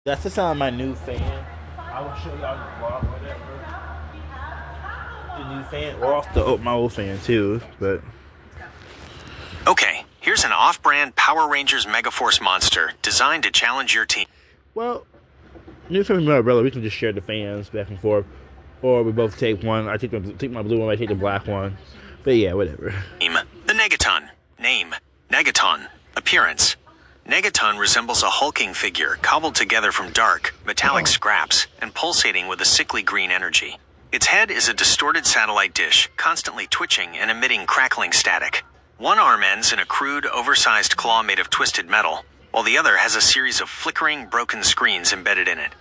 That's the sound of my new fan. I will show y'all the vlog, whatever. The new fan, or also my old fan too, but. Okay, here's an off-brand Power Rangers Megaforce monster designed to challenge your team. Well, new fan with my brother, we can just share the fans back and forth, or we both take one. I take my blue one, I take the black one. But yeah, whatever. The Negaton. Name: Negaton. Appearance: Negaton resembles a hulking figure cobbled together from dark, metallic scraps and pulsating with a sickly green energy. Its head is a distorted satellite dish, constantly twitching and emitting crackling static. One arm ends in a crude, oversized claw made of twisted metal, while the other has a series of flickering, broken screens embedded in it.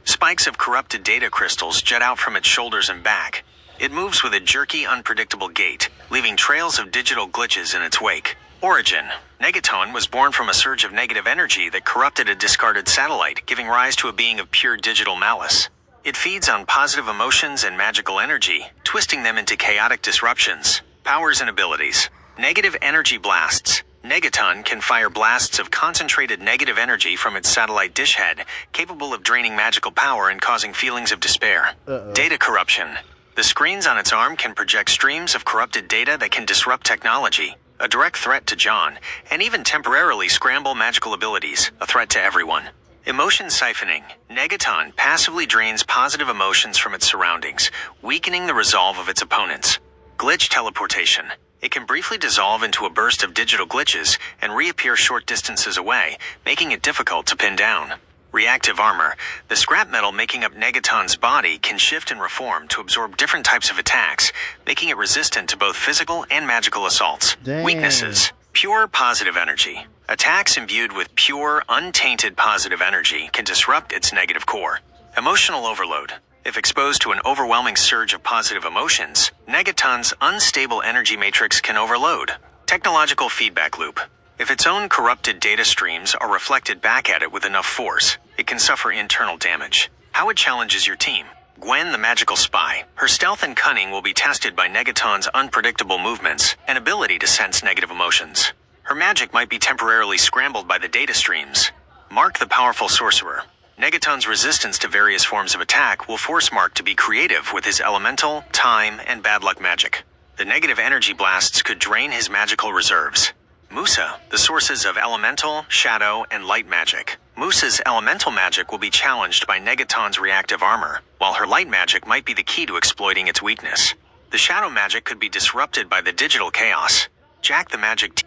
Spikes of corrupted data crystals jet out from its shoulders and back. It moves with a jerky, unpredictable gait, leaving trails of digital glitches in its wake. Origin: Negaton was born from a surge of negative energy that corrupted a discarded satellite, giving rise to a being of pure digital malice. It feeds on positive emotions and magical energy, twisting them into chaotic disruptions. Powers and abilities: Negative energy blasts. Negaton can fire blasts of concentrated negative energy from its satellite dish head, capable of draining magical power and causing feelings of despair. Data corruption. The screens on its arm can project streams of corrupted data that can disrupt technology, a direct threat to John, and even temporarily scramble magical abilities, a threat to everyone. Emotion siphoning. Negaton passively drains positive emotions from its surroundings, weakening the resolve of its opponents. Glitch teleportation. It can briefly dissolve into a burst of digital glitches and reappear short distances away, making it difficult to pin down. Reactive armor. The scrap metal making up Negaton's body can shift and reform to absorb different types of attacks, making it resistant to both physical and magical assaults. Dang. Weaknesses. Pure positive energy. Attacks imbued with pure, untainted positive energy can disrupt its negative core. Emotional overload. If exposed to an overwhelming surge of positive emotions, Negaton's unstable energy matrix can overload. Technological feedback loop. If its own corrupted data streams are reflected back at it with enough force, it can suffer internal damage. How it challenges your team. Gwen the Magical Spy. Her stealth and cunning will be tested by Negaton's unpredictable movements and ability to sense negative emotions. Her magic might be temporarily scrambled by the data streams. Mark the Powerful Sorcerer. Negaton's resistance to various forms of attack will force Mark to be creative with his elemental, time, and bad luck magic. The negative energy blasts could drain his magical reserves. Musa, the sources of elemental, shadow, and light magic. Musa's elemental magic will be challenged by Negaton's reactive armor, while her light magic might be the key to exploiting its weakness. The shadow magic could be disrupted by the digital chaos. Jack the magic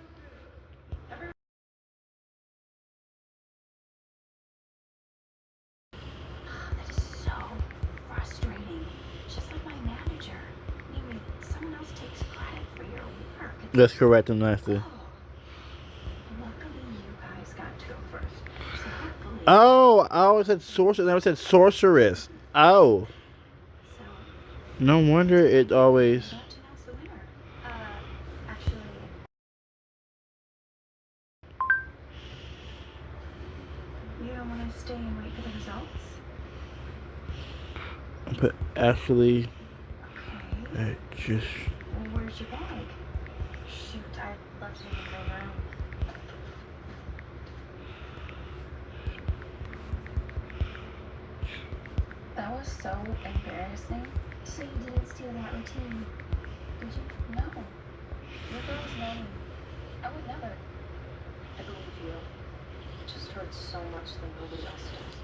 That is so frustrating. Just like my manager. Maybe someone else takes credit for your work. That's correct, I'm nasty. Luckily, you guys got to go first. So hopefully. Oh, I always said sorcerer, I never said sorceress. Oh. So, No wonder it always. don't announce the winner. Actually. You don't want to stay and wait for the results? But actually, Okay. I just. Well, where's your bag? Shoot, I'd love to take it over. That was so embarrassing. So you didn't steal that routine, did you? No. Your girl's name. I would never. I believe you. It just hurts so much that nobody else does.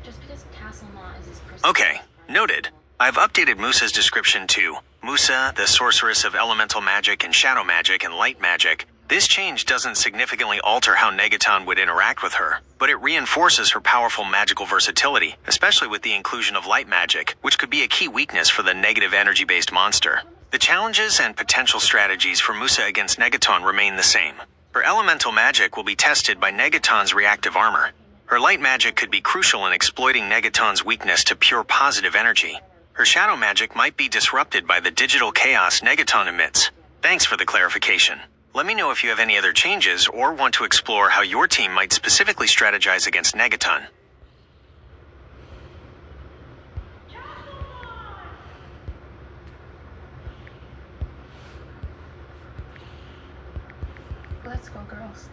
Just because Castlemont is his personal. Okay, noted. I've updated Musa's description to Musa, the sorceress of elemental magic and shadow magic and light magic. This change doesn't significantly alter how Negaton would interact with her, but it reinforces her powerful magical versatility, especially with the inclusion of light magic, which could be a key weakness for the negative energy-based monster. The challenges and potential strategies for Musa against Negaton remain the same. Her elemental magic will be tested by Negaton's reactive armor. Her light magic could be crucial in exploiting Negaton's weakness to pure positive energy. Her shadow magic might be disrupted by the digital chaos Negaton emits. Thanks for the clarification. Let me know if you have any other changes or want to explore how your team might specifically strategize against Negaton. Let's go, girls.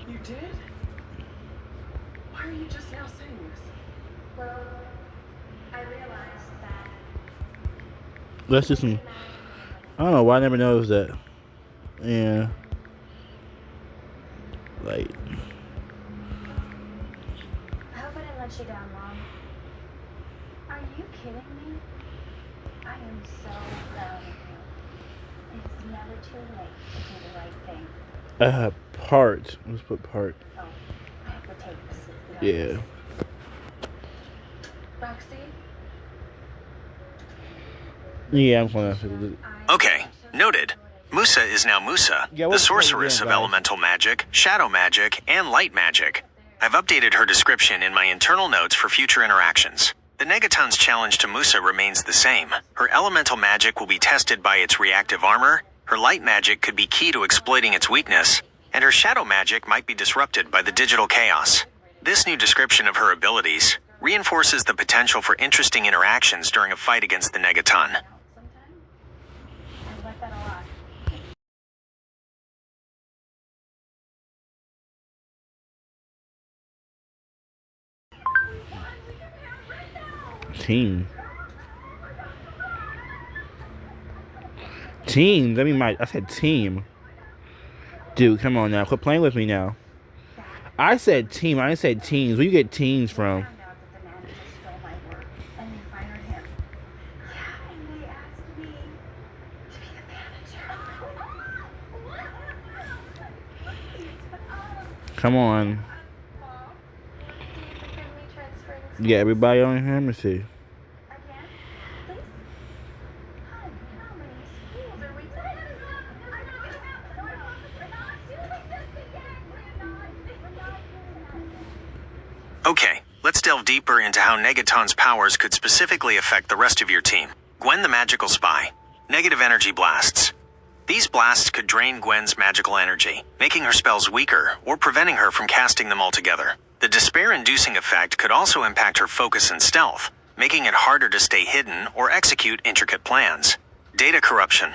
You did? Why are you just now saying this? Well, I realized that Let's do some. I don't know why I never noticed that. Yeah. Like. I hope I didn't let you down, Mom. Are you kidding me? I am so proud of you. It's never too late to do the right thing. Part. Let's put part. Oh, I have to take this. Yeah. Roxy? Yeah, I'm gonna. Okay, noted. Musa is now Musa, Yeah, the what's the sorceress name, of guys? elemental magic, shadow magic, and light magic. I've updated her description in my internal notes for future interactions. The Negaton's challenge to Musa remains the same. Her elemental magic will be tested by its reactive armor, her light magic could be key to exploiting its weakness, and her shadow magic might be disrupted by the digital chaos. This new description of her abilities reinforces the potential for interesting interactions during a fight against the Negaton. Sometime? I like that a lot. Team. Teams. I said team. Dude, come on now. Quit playing with me now. I said team. I didn't say teams. Where you get teams from? I found out that the manager stole my work, and they fired him. Yeah, and they asked me to be the manager. Come on. Mom, do you forgive me transferring schools? Yeah, everybody on here. Let me see. Again? Please? Hon, how many schools are we talking about? We're not doing this again. We're not doing that. Okay, let's delve deeper into how Negaton's powers could specifically affect the rest of your team. Gwen the Magical Spy. Negative energy blasts. These blasts could drain Gwen's magical energy, making her spells weaker or preventing her from casting them altogether. The despair-inducing effect could also impact her focus and stealth, making it harder to stay hidden or execute intricate plans. Data corruption.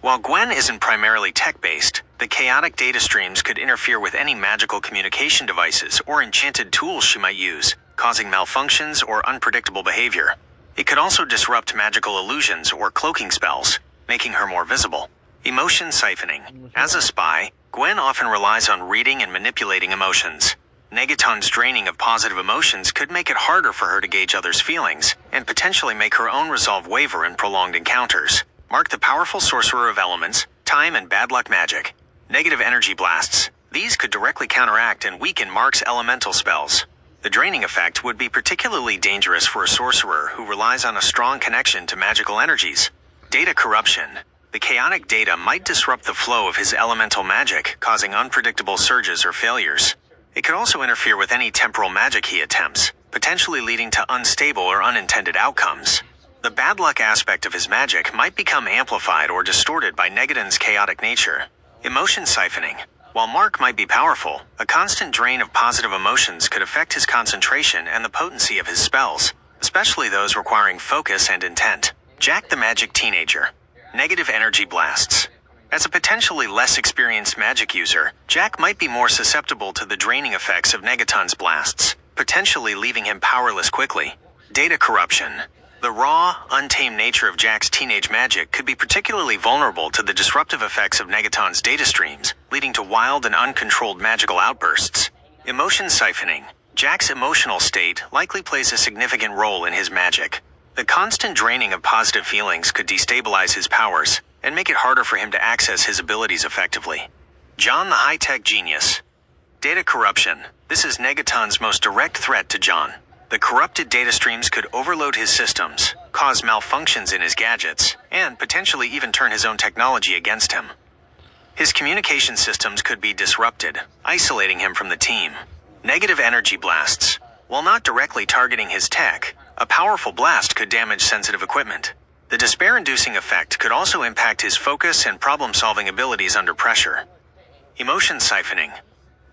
While Gwen isn't primarily tech-based, the chaotic data streams could interfere with any magical communication devices or enchanted tools she might use, causing malfunctions or unpredictable behavior. It could also disrupt magical illusions or cloaking spells, making her more visible. Emotion siphoning. As a spy, Gwen often relies on reading and manipulating emotions. Negaton's draining of positive emotions could make it harder for her to gauge others' feelings, and potentially make her own resolve waver in prolonged encounters. Mark the powerful sorcerer of elements, time, and bad luck magic. Negative energy blasts. These could directly counteract and weaken Mark's elemental spells. The draining effect would be particularly dangerous for a sorcerer who relies on a strong connection to magical energies. Data corruption. The chaotic data might disrupt the flow of his elemental magic, causing unpredictable surges or failures. It could also interfere with any temporal magic he attempts, potentially leading to unstable or unintended outcomes. The bad luck aspect of his magic might become amplified or distorted by Negaton's chaotic nature. Emotion siphoning. While Mark might be powerful, a constant drain of positive emotions could affect his concentration and the potency of his spells, especially those requiring focus and intent. Jack the Magic Teenager. Negative energy blasts. As a potentially less experienced magic user, Jack might be more susceptible to the draining effects of Negaton's blasts, potentially leaving him powerless quickly. Data corruption. The raw, untamed nature of Jack's teenage magic could be particularly vulnerable to the disruptive effects of Negaton's data streams, leading to wild and uncontrolled magical outbursts. Emotion siphoning. Jack's emotional state likely plays a significant role in his magic. The constant draining of positive feelings could destabilize his powers and make it harder for him to access his abilities effectively. John the High-Tech Genius. Data corruption. This is Negaton's most direct threat to John. The corrupted data streams could overload his systems, cause malfunctions in his gadgets, and potentially even turn his own technology against him. His communication systems could be disrupted, isolating him from the team. Negative energy blasts. While not directly targeting his tech, a powerful blast could damage sensitive equipment. The despair-inducing effect could also impact his focus and problem-solving abilities under pressure. Emotion siphoning.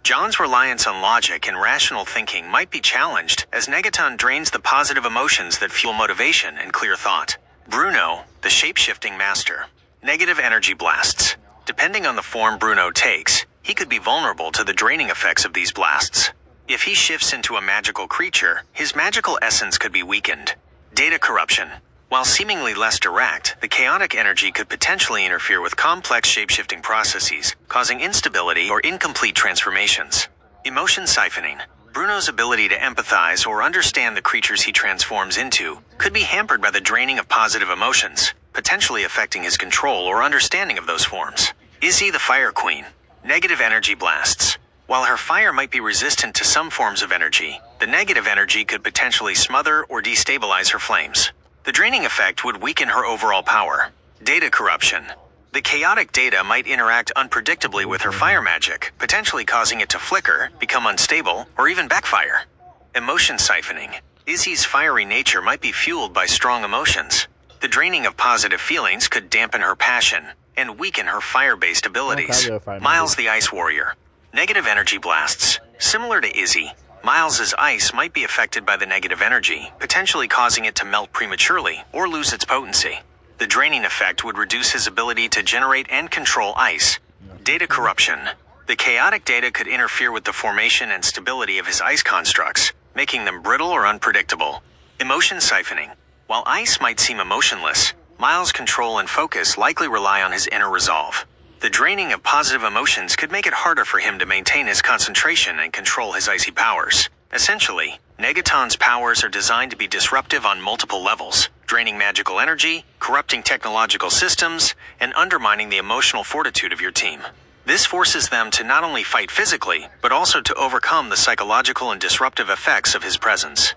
John's reliance on logic and rational thinking might be challenged as Negaton drains the positive emotions that fuel motivation and clear thought. Bruno, the shape-shifting master. Negative energy blasts. Depending on the form Bruno takes, he he could be vulnerable to the draining effects of these blasts. If he shifts into a magical creature, his magical essence could be weakened. Data corruption. While seemingly less direct, the chaotic energy could potentially interfere with complex shape-shifting processes, causing instability or incomplete transformations. Emotion siphoning. Bruno's ability to empathize or understand the creatures he transforms into could be hampered by the draining of positive emotions, potentially affecting his control or understanding of those forms. Izzy the Fire Queen. Negative energy blasts. While her fire might be resistant to some forms of energy, the negative energy could potentially smother or destabilize her flames. The draining effect would weaken her overall power. Data corruption. The chaotic data might interact unpredictably with her fire magic, potentially causing it to flicker, become unstable, or even backfire. Emotion siphoning. Izzy's fiery nature might be fueled by strong emotions. The draining of positive feelings could dampen her passion and weaken her fire-based abilities. Miles the Ice Warrior. Negative energy blasts. Similar to Izzy, Miles's ice might be affected by the negative energy, potentially causing it to melt prematurely or lose its potency. The draining effect would reduce his ability to generate and control ice. Data corruption. The chaotic data could interfere with the formation and stability of his ice constructs, making them brittle or unpredictable. Emotion siphoning. While ice might seem emotionless, Miles' control and focus likely rely on his inner resolve. The draining of positive emotions could make it harder for him to maintain his concentration and control his icy powers. Essentially, Negaton's powers are designed to be disruptive on multiple levels, draining magical energy, corrupting technological systems, and undermining the emotional fortitude of your team. This forces them to not only fight physically, but also to overcome the psychological and disruptive effects of his presence.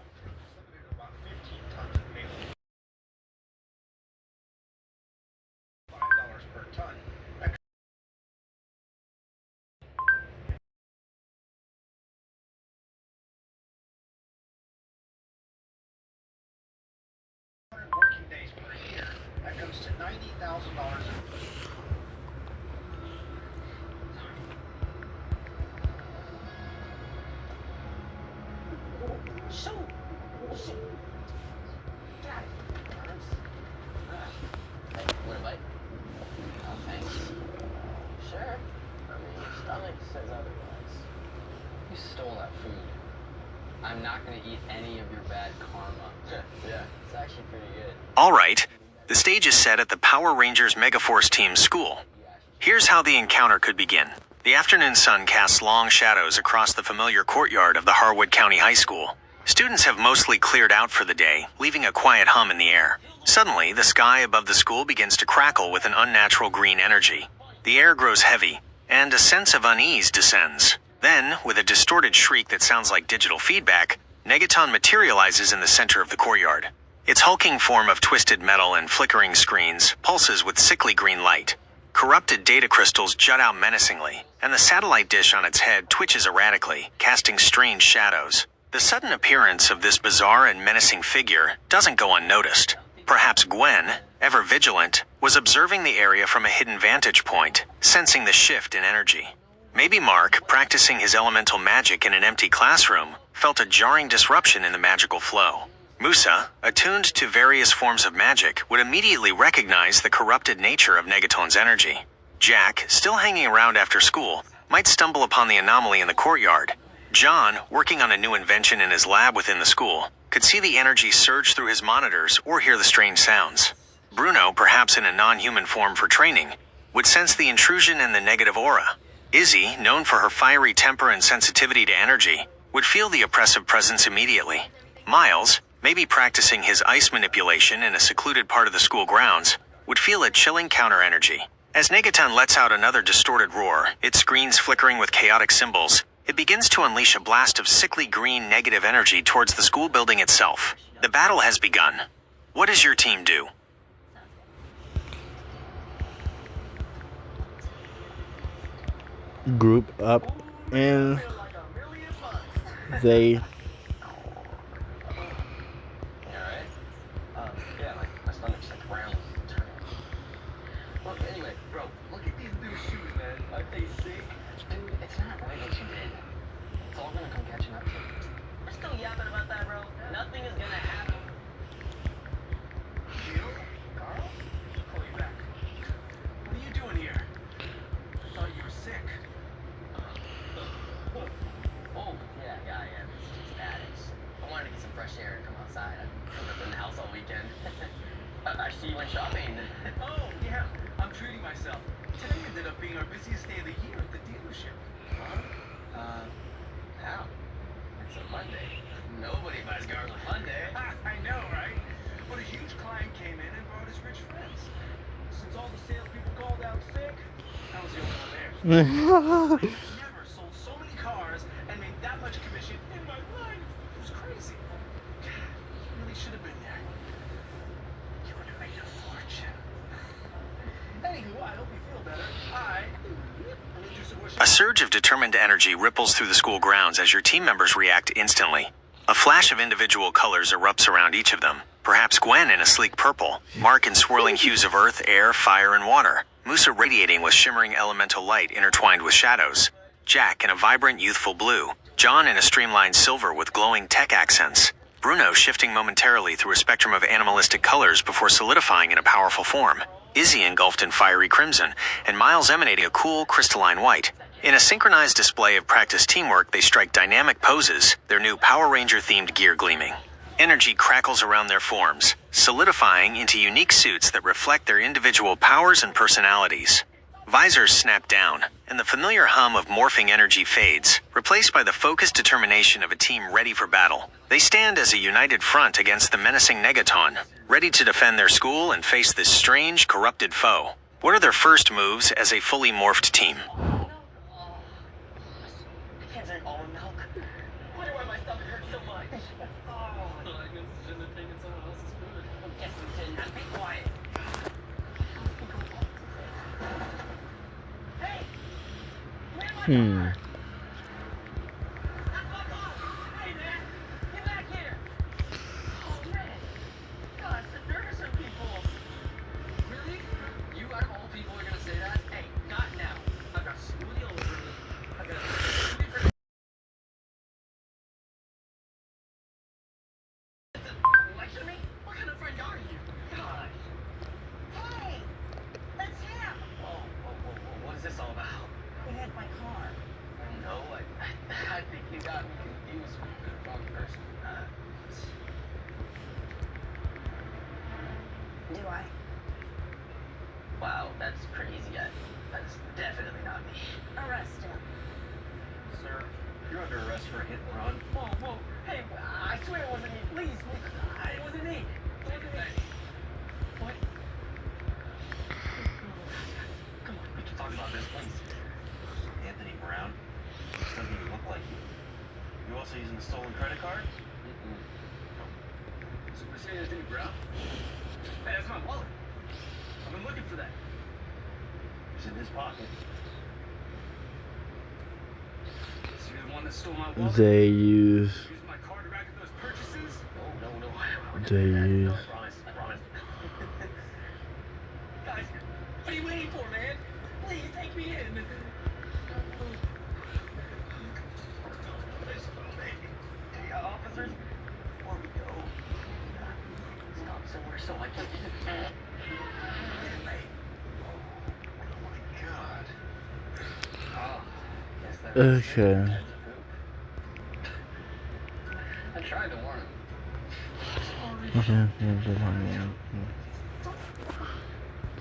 Working days per year. That comes to $90,000. Shoot! God. Hey, want a bite? Oh, thanks. Sure. I mean, your stomach says otherwise. You stole that food. I'm not gonna eat any of your bad karma. Yeah, it's actually pretty good. Alright, the stage is set at the Power Rangers Megaforce team's school. Here's how the encounter could begin. The afternoon sun casts long shadows across the familiar courtyard of the Harwood County High School. Students have mostly cleared out for the day, leaving a quiet hum in the air. Suddenly, the sky above the school begins to crackle with an unnatural green energy. The air grows heavy, and a sense of unease descends. Then, with a distorted shriek that sounds like digital feedback, Negaton materializes in the center of the courtyard. Its hulking form of twisted metal and flickering screens pulses with sickly green light. Corrupted data crystals jut out menacingly, and the satellite dish on its head twitches erratically, casting strange shadows. The sudden appearance of this bizarre and menacing figure doesn't go unnoticed. Perhaps Gwen, ever vigilant, was observing the area from a hidden vantage point, sensing the shift in energy. Maybe Mark, practicing his elemental magic in an empty classroom, felt a jarring disruption in the magical flow. Musa, attuned to various forms of magic, would immediately recognize the corrupted nature of Negaton's energy. Jack, still hanging around after school, might stumble upon the anomaly in the courtyard. John, working on a new invention in his lab within the school, could see the energy surge through his monitors or hear the strange sounds. Bruno, perhaps in a non-human form for training, would sense the intrusion in the negative aura. Izzy, known for her fiery temper and sensitivity to energy, would feel the oppressive presence immediately. Miles, maybe practicing his ice manipulation in a secluded part of the school grounds, would feel a chilling counter-energy. As Negaton lets out another distorted roar, its screens flickering with chaotic symbols, it begins to unleash a blast of sickly green negative energy towards the school building itself. The battle has begun. What does your team do? Group up and they Yeah, like my stomach's like round turning. Look, anyway, bro, look at these new shoes, man. Aren't they sick? Dude, it's not right what you did. It's all gonna come catching up to you. We're still yapping about that, bro. Nothing is gonna happen. You? Carl? I'll call you back. What are you doing here? I thought you were sick. being our busiest day of the year at the dealership. Huh? How? It's a Monday. Nobody buys cars on Monday. I know, right? But a huge client came in and brought his rich friends. Since all the salespeople called out sick, I was the only one there. I've never sold so many cars and made that much commission in my life. It was crazy. You really should have been there. You would have made a fortune. Anywho, I hope you feel better. A surge of determined energy ripples through the school grounds as your team members react instantly. A flash of individual colors erupts around each of them. Perhaps Gwen in a sleek purple, Mark in swirling hues of earth, air, fire, and water, Musa radiating with shimmering elemental light intertwined with shadows, Jack in a vibrant youthful blue, John in a streamlined silver with glowing tech accents, Bruno shifting momentarily through a spectrum of animalistic colors before solidifying in a powerful form, Izzy engulfed in fiery crimson, and Miles emanating a cool crystalline white. In a synchronized display of practice teamwork, they strike dynamic poses, their new Power Ranger-themed gear gleaming. Energy crackles around their forms, solidifying into unique suits that reflect their individual powers and personalities. Visors snap down, and the familiar hum of morphing energy fades, replaced by the focused determination of a team ready for battle. They stand as a united front against the menacing Negaton, ready to defend their school and face this strange, corrupted foe. What are their first moves as a fully morphed team? I can't drink almond milk. Wonder why my stomach hurts so much. Oh, I guess you shouldn't have taken someone else's food. Yes, we didn't. Now be quiet. Hey! Where am I? Hey, man! Get back here! Oh, man! God, I'm so nervous of people. Really? You out of all people are gonna say that? Hey, not now. I've got a smoothie all over me. I've got a smoothie for lecture me? What kind of friend are you? Gosh. Hey! That's him! Whoa. What is this all about? He hit my car. No, I think you got me confused with the wrong person. Do I? Wow, that's crazy. That's definitely not me. Arrest him. Sir, you're under arrest for a hit and run. Whoa. Hey, I swear it wasn't me. Please. It wasn't me. It wasn't me. What? Come on, we can talk about this, please. Anthony Brown? Doesn't even look like you. You also using a stolen credit card? So we're saying Anthony Brown? Hey, that's my wallet. I've been looking for that. It's in his pocket. So you're the one that stole my wallet? They use. Used my card to rack up those purchases? No. They use. I promise. Guys, what are you waiting for, man? Please, take me in. Hey, officers, before we go, stop somewhere so I can... Oh my God. Oh, guess that was Okay. I tried to warn him. Okay.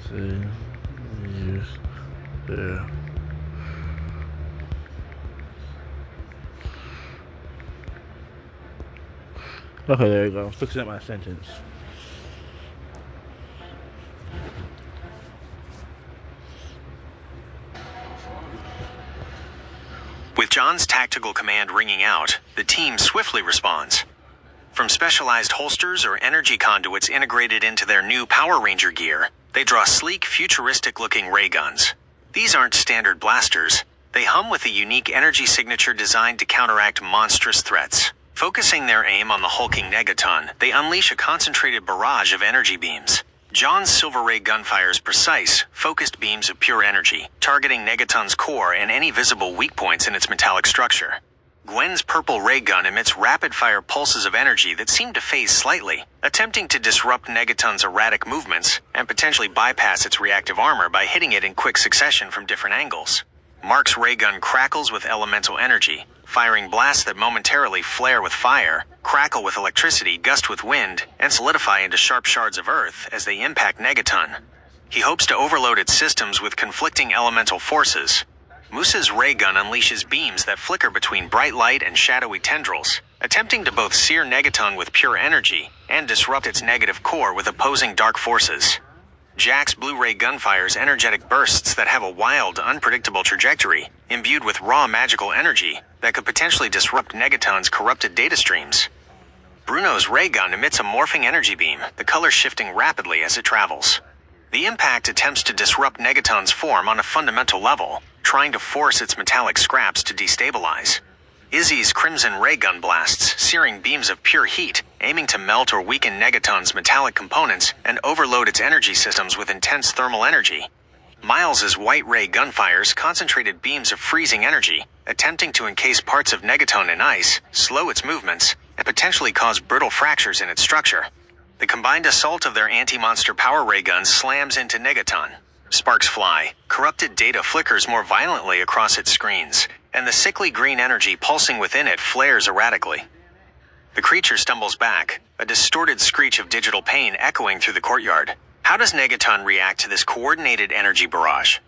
See. Use. There. Okay, there you go. Fixing up my sentence. With John's tactical command ringing out, the team swiftly responds. From specialized holsters or energy conduits integrated into their new Power Ranger gear, they draw sleek, futuristic-looking ray guns. These aren't standard blasters. They hum with a unique energy signature designed to counteract monstrous threats. Focusing their aim on the hulking Negaton, they unleash a concentrated barrage of energy beams. John's silver ray gunfire is precise, focused beams of pure energy, targeting Negaton's core and any visible weak points in its metallic structure. Gwen's purple ray gun emits rapid-fire pulses of energy that seem to phase slightly, attempting to disrupt Negaton's erratic movements and potentially bypass its reactive armor by hitting it in quick succession from different angles. Mark's ray gun crackles with elemental energy, firing blasts that momentarily flare with fire, crackle with electricity, gust with wind, and solidify into sharp shards of earth as they impact Negaton. He hopes to overload its systems with conflicting elemental forces. Moose's ray gun unleashes beams that flicker between bright light and shadowy tendrils, attempting to both sear Negaton with pure energy and disrupt its negative core with opposing dark forces. Jack's blue ray gun fires energetic bursts that have a wild, unpredictable trajectory, imbued with raw magical energy that could potentially disrupt Negaton's corrupted data streams. Bruno's ray gun emits a morphing energy beam, the color shifting rapidly as it travels. The impact attempts to disrupt Negaton's form on a fundamental level, trying to force its metallic scraps to destabilize. Izzy's crimson ray gun blasts, searing beams of pure heat, aiming to melt or weaken Negaton's metallic components and overload its energy systems with intense thermal energy. Miles's white ray gunfires concentrated beams of freezing energy, attempting to encase parts of Negaton in ice, slow its movements, and potentially cause brittle fractures in its structure. The combined assault of their anti-monster power ray guns slams into Negaton. Sparks fly, corrupted data flickers more violently across its screens, and the sickly green energy pulsing within it flares erratically. The creature stumbles back, a distorted screech of digital pain echoing through the courtyard. How does Negaton react to this coordinated energy barrage?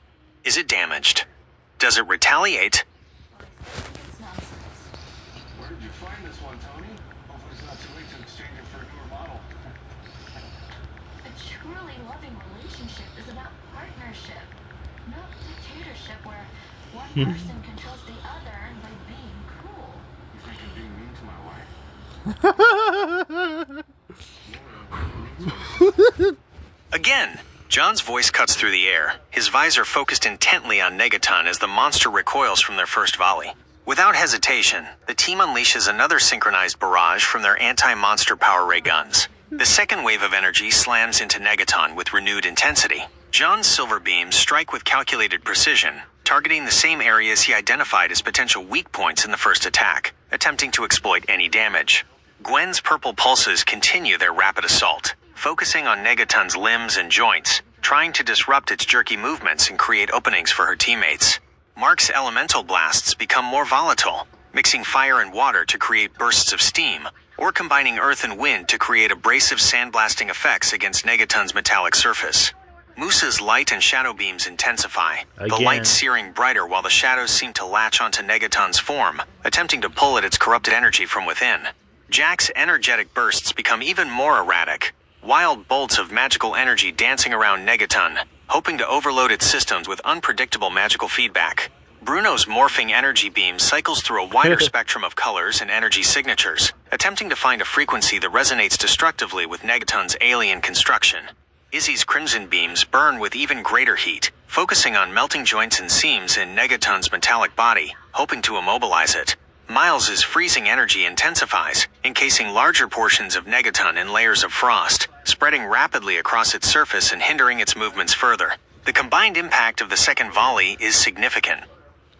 Is it damaged? Does it retaliate? It's nonsense. Where did you find this one, Tony? Hopefully it's not too late to exchange it for a newer model. A truly loving relationship is about partnership, not dictatorship where one person controls the other by being cruel. You think you're being mean to my wife? Again, John's voice cuts through the air, his visor focused intently on Negaton as the monster recoils from their first volley. Without hesitation, the team unleashes another synchronized barrage from their anti-monster power ray guns. The second wave of energy slams into Negaton with renewed intensity. John's silver beams strike with calculated precision, targeting the same areas he identified as potential weak points in the first attack, attempting to exploit any damage. Gwen's purple pulses continue their rapid assault, focusing on Negaton's limbs and joints, trying to disrupt its jerky movements and create openings for her teammates. Mark's elemental blasts become more volatile, mixing fire and water to create bursts of steam, or combining earth and wind to create abrasive sandblasting effects against Negaton's metallic surface. Moose's light and shadow beams intensify, the Again. light searing brighter while the shadows seem to latch onto Negaton's form, attempting to pull at its corrupted energy from within. Jack's energetic bursts become even more erratic, wild bolts of magical energy dancing around Negaton, hoping to overload its systems with unpredictable magical feedback. Bruno's morphing energy beam cycles through a wider spectrum of colors and energy signatures, attempting to find a frequency that resonates destructively with Negaton's alien construction. Izzy's crimson beams burn with even greater heat, focusing on melting joints and seams in Negaton's metallic body, hoping to immobilize it. Miles's freezing energy intensifies, encasing larger portions of Negaton in layers of frost, spreading rapidly across its surface and hindering its movements further. The combined impact of the second volley is significant.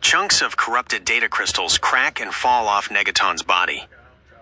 Chunks of corrupted data crystals crack and fall off Negaton's body.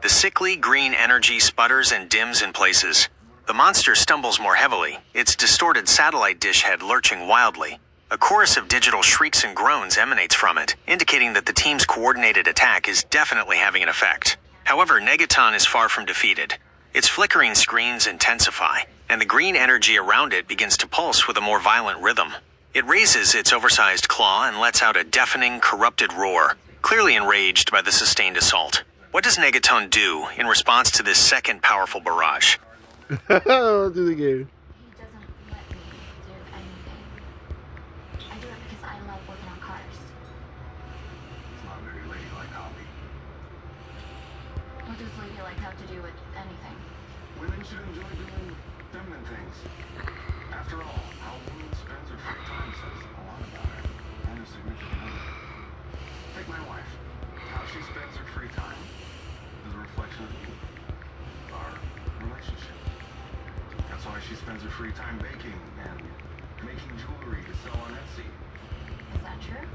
The sickly green energy sputters and dims in places. The monster stumbles more heavily, its distorted satellite dish head lurching wildly. A chorus of digital shrieks and groans emanates from it, indicating that the team's coordinated attack is definitely having an effect. However, Negaton is far from defeated. Its flickering screens intensify, and the green energy around it begins to pulse with a more violent rhythm. It raises its oversized claw and lets out a deafening, corrupted roar, clearly enraged by the sustained assault. What does Negaton do in response to this second powerful barrage? Let's do the game. He doesn't let me do anything. I do it because I love working on cars. It's not a very ladylike hobby. What does ladylike have to do with anything? Women should enjoy doing feminine things. After all, how a woman spends her free time says a lot about her and her significant other. Take my wife. How she spends her free time is a reflection of you, our relationship. That's why she spends her free time baking and making jewelry to sell on Etsy. Is that true?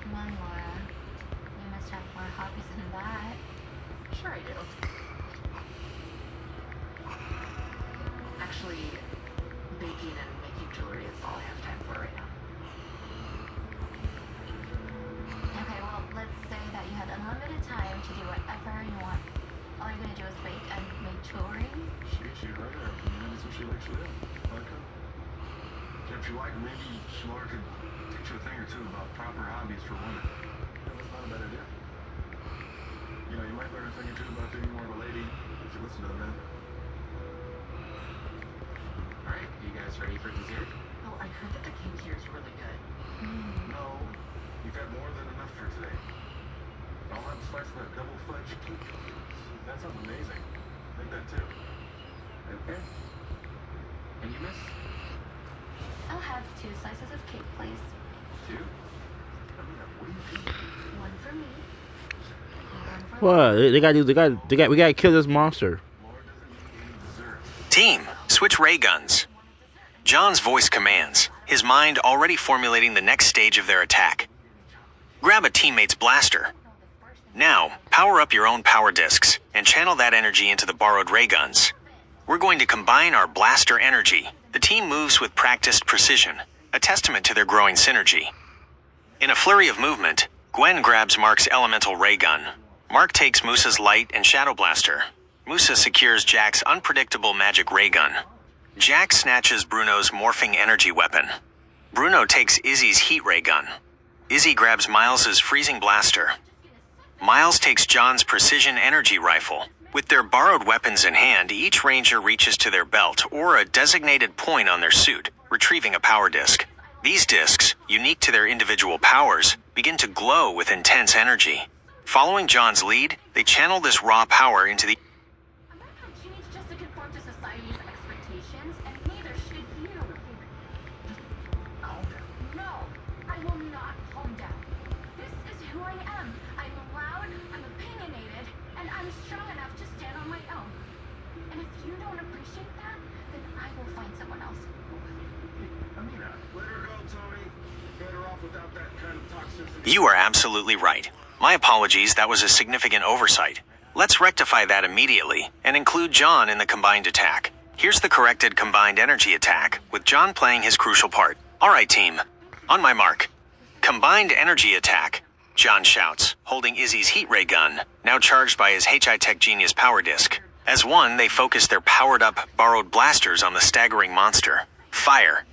Come on, Laura. You must have more hobbies than that. Sure I do. Actually, baking and making jewelry is all I have time for right now. Okay, well, let's say that you had unlimited time to do whatever you want. All you're gonna do is bake and make jewelry. She heard her. That's what she likes to do. Like her. If you like, maybe Laura could teach you a thing or two about proper hobbies for women. That's not a bad idea. You know, you might learn a thing or two about being more of a lady if you listen to the men. Alright, you guys ready for dessert? Oh, I heard that the cake here is really good. No, you've had more than enough for today. I'll have a slice of that double fudge cake. That sounds amazing. Make that too. Okay. And you, miss? I'll have 2 slices of cake, please. 2? What do you think? One for me. One for What? We gotta kill this monster. Laura doesn't need any dessert. Team, switch ray guns. John's voice commands, his mind already formulating the next stage of their attack. Grab a teammate's blaster. Now, power up your own power discs and channel that energy into the borrowed ray guns. We're going to combine our blaster energy. The team moves with practiced precision, a testament to their growing synergy. In a flurry of movement, Gwen grabs Mark's elemental ray gun. Mark takes Musa's light and shadow blaster. Musa secures Jack's unpredictable magic ray gun. Jack snatches Bruno's morphing energy weapon. Bruno takes Izzy's heat ray gun. Izzy grabs Miles's freezing blaster. Miles takes John's precision energy rifle. With their borrowed weapons in hand, each ranger reaches to their belt or a designated point on their suit, retrieving a power disc. These discs, unique to their individual powers, begin to glow with intense energy. Following John's lead, they channel this raw power into the I'm not gonna change just to conform to society's expectations, and neither should you. Calm down. No, I will not calm down. This is who I am. I'm loud, I'm opinionated, and I'm strong enough to stand on my own. And if you don't appreciate that, then I will find someone else. Amina, let her go, Tony. Better off without that kind of toxicity. You are absolutely right. My apologies, that was a significant oversight. Let's rectify that immediately and include John in the combined attack. Here's the corrected combined energy attack, with John playing his crucial part. Alright team, on my mark. Combined energy attack, John shouts, holding Izzy's heat ray gun, now charged by his HI-Tech Genius power disc. As one, they focus their powered-up, borrowed blasters on the staggering monster. Fire!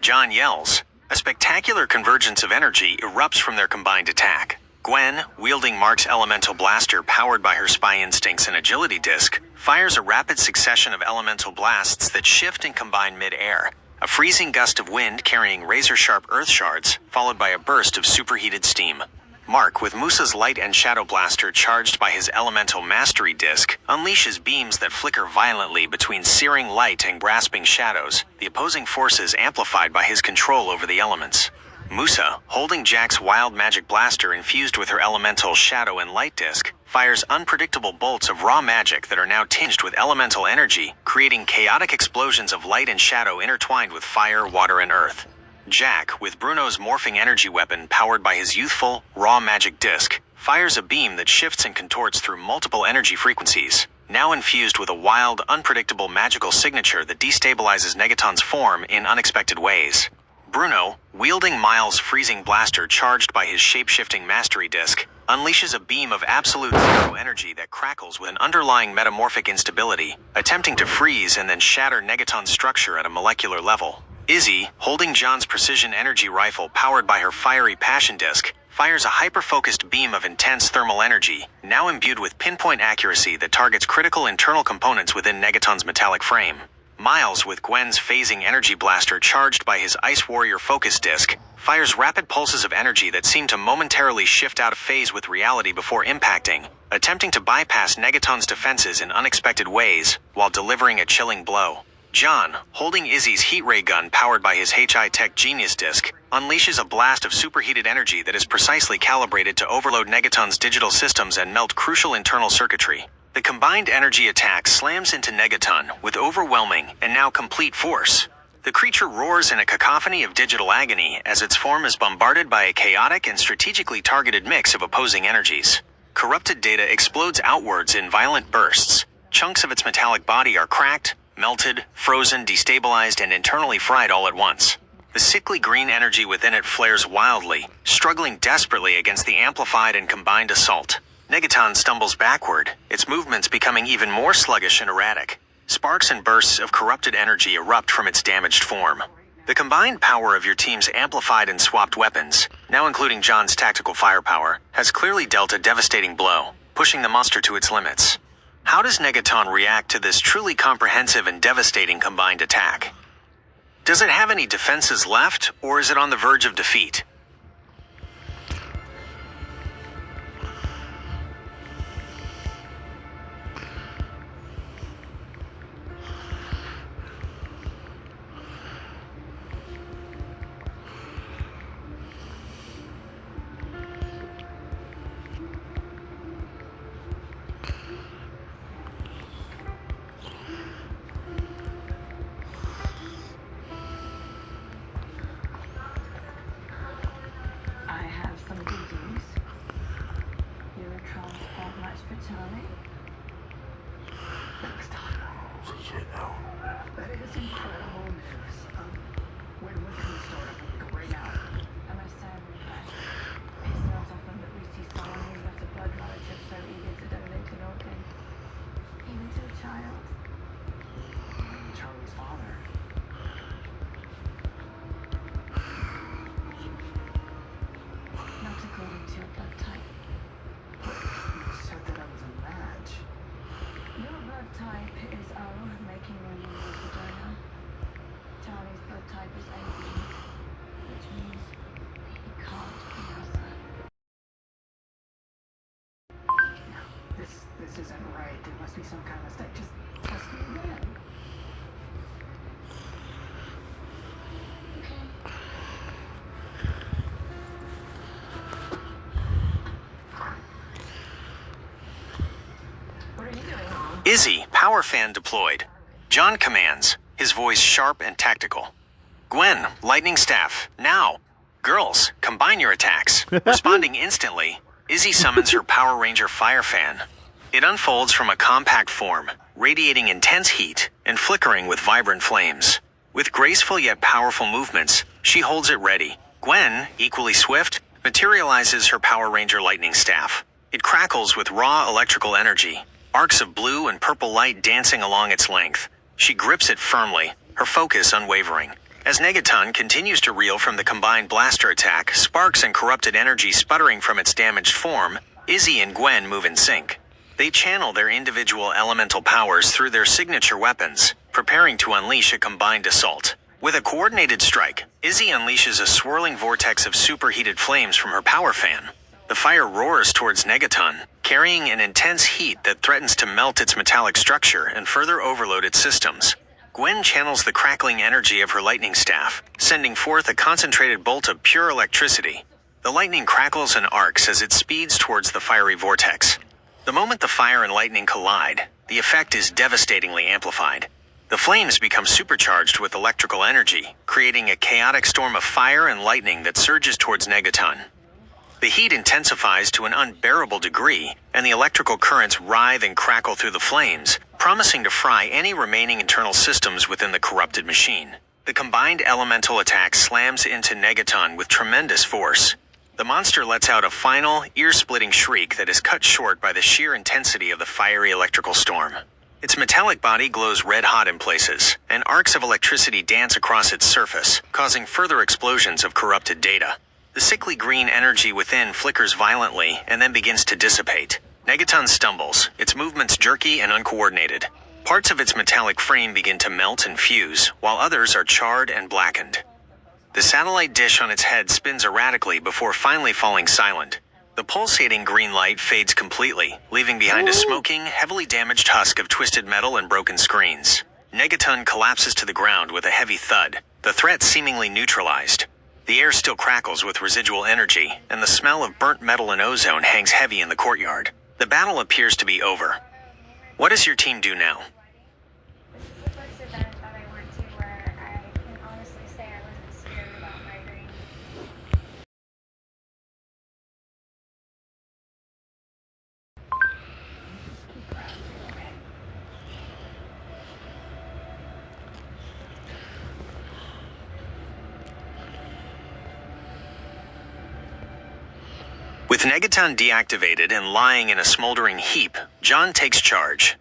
John yells. A spectacular convergence of energy erupts from their combined attack. Gwen, wielding Mark's elemental blaster powered by her spy instincts and agility disc, fires a rapid succession of elemental blasts that shift and combine mid-air. A freezing gust of wind carrying razor-sharp earth shards, followed by a burst of superheated steam. Mark, with Musa's light and shadow blaster charged by his elemental mastery disc, unleashes beams that flicker violently between searing light and grasping shadows, the opposing forces amplified by his control over the elements. Musa, holding Jack's wild magic blaster infused with her elemental shadow and light disc, fires unpredictable bolts of raw magic that are now tinged with elemental energy, creating chaotic explosions of light and shadow intertwined with fire, water, and earth. Jack, with Bruno's morphing energy weapon powered by his youthful, raw magic disc, fires a beam that shifts and contorts through multiple energy frequencies, now infused with a wild, unpredictable magical signature that destabilizes Negaton's form in unexpected ways. Bruno, wielding Miles' freezing blaster charged by his shape-shifting mastery disc, unleashes a beam of absolute zero energy that crackles with an underlying metamorphic instability, attempting to freeze and then shatter Negaton's structure at a molecular level. Izzy, holding John's precision energy rifle powered by her fiery passion disc, fires a hyper-focused beam of intense thermal energy, now imbued with pinpoint accuracy that targets critical internal components within Negaton's metallic frame. Miles, with Gwen's phasing energy blaster charged by his Ice Warrior focus disc, fires rapid pulses of energy that seem to momentarily shift out of phase with reality before impacting, attempting to bypass Negaton's defenses in unexpected ways while delivering a chilling blow. John, holding Izzy's heat ray gun powered by his HI-Tech Genius disc, unleashes a blast of superheated energy that is precisely calibrated to overload Negaton's digital systems and melt crucial internal circuitry. The combined energy attack slams into Negaton with overwhelming and now complete force. The creature roars in a cacophony of digital agony as its form is bombarded by a chaotic and strategically targeted mix of opposing energies. Corrupted data explodes outwards in violent bursts. Chunks of its metallic body are cracked, melted, frozen, destabilized, and internally fried all at once. The sickly green energy within it flares wildly, struggling desperately against the amplified and combined assault. Negaton stumbles backward, its movements becoming even more sluggish and erratic. Sparks and bursts of corrupted energy erupt from its damaged form. The combined power of your team's amplified and swapped weapons, now including John's tactical firepower, has clearly dealt a devastating blow, pushing the monster to its limits. How does Negaton react to this truly comprehensive and devastating combined attack? Does it have any defenses left, or is it on the verge of defeat? I have some good news. Your transport match for Charlie. Thanks, Tom. That is incredible news. When can we start? I can go right now. I must say, I'm impressed. It's not often that we see someone who's got a blood relative so eager to donate an organ, even to a child. Charlie's father. Not according to your blood type. You said that I was a match. Your blood type is O, making room in your vagina. Charlie's blood type is AB, which means he can't be your son. This isn't right. There must be some kind of mistake. Just trust me again. What are you doing, Mom? Izzy, power fan deployed. John commands, his voice sharp and tactical. Gwen, lightning staff, now. Girls, combine your attacks. Responding instantly, Izzy summons her Power Ranger fire fan. It unfolds from a compact form, radiating intense heat and flickering with vibrant flames. With graceful yet powerful movements, she holds it ready. Gwen, equally swift, materializes her Power Ranger lightning staff. It crackles with raw electrical energy, arcs of blue and purple light dancing along its length. She grips it firmly, her focus unwavering. As Negaton continues to reel from the combined blaster attack, sparks and corrupted energy sputtering from its damaged form, Izzy and Gwen move in sync. They channel their individual elemental powers through their signature weapons, preparing to unleash a combined assault. With a coordinated strike, Izzy unleashes a swirling vortex of superheated flames from her power fan. The fire roars towards Negaton, carrying an intense heat that threatens to melt its metallic structure and further overload its systems. Gwen channels the crackling energy of her lightning staff, sending forth a concentrated bolt of pure electricity. The lightning crackles and arcs as it speeds towards the fiery vortex. The moment the fire and lightning collide, the effect is devastatingly amplified. The flames become supercharged with electrical energy, creating a chaotic storm of fire and lightning that surges towards Negaton. The heat intensifies to an unbearable degree, and the electrical currents writhe and crackle through the flames, promising to fry any remaining internal systems within the corrupted machine. The combined elemental attack slams into Negaton with tremendous force. The monster lets out a final, ear-splitting shriek that is cut short by the sheer intensity of the fiery electrical storm. Its metallic body glows red-hot in places, and arcs of electricity dance across its surface, causing further explosions of corrupted data. The sickly green energy within flickers violently and then begins to dissipate. Negaton stumbles, its movements jerky and uncoordinated. Parts of its metallic frame begin to melt and fuse, while others are charred and blackened. The satellite dish on its head spins erratically before finally falling silent. The pulsating green light fades completely, leaving behind a smoking, heavily damaged husk of twisted metal and broken screens. Negaton collapses to the ground with a heavy thud, the threat seemingly neutralized. The air still crackles with residual energy, and the smell of burnt metal and ozone hangs heavy in the courtyard. The battle appears to be over. What does your team do now? This is the first event that I went to where I can honestly say I wasn't scared about my dream. With Negaton deactivated and lying in a smoldering heap, John takes charge.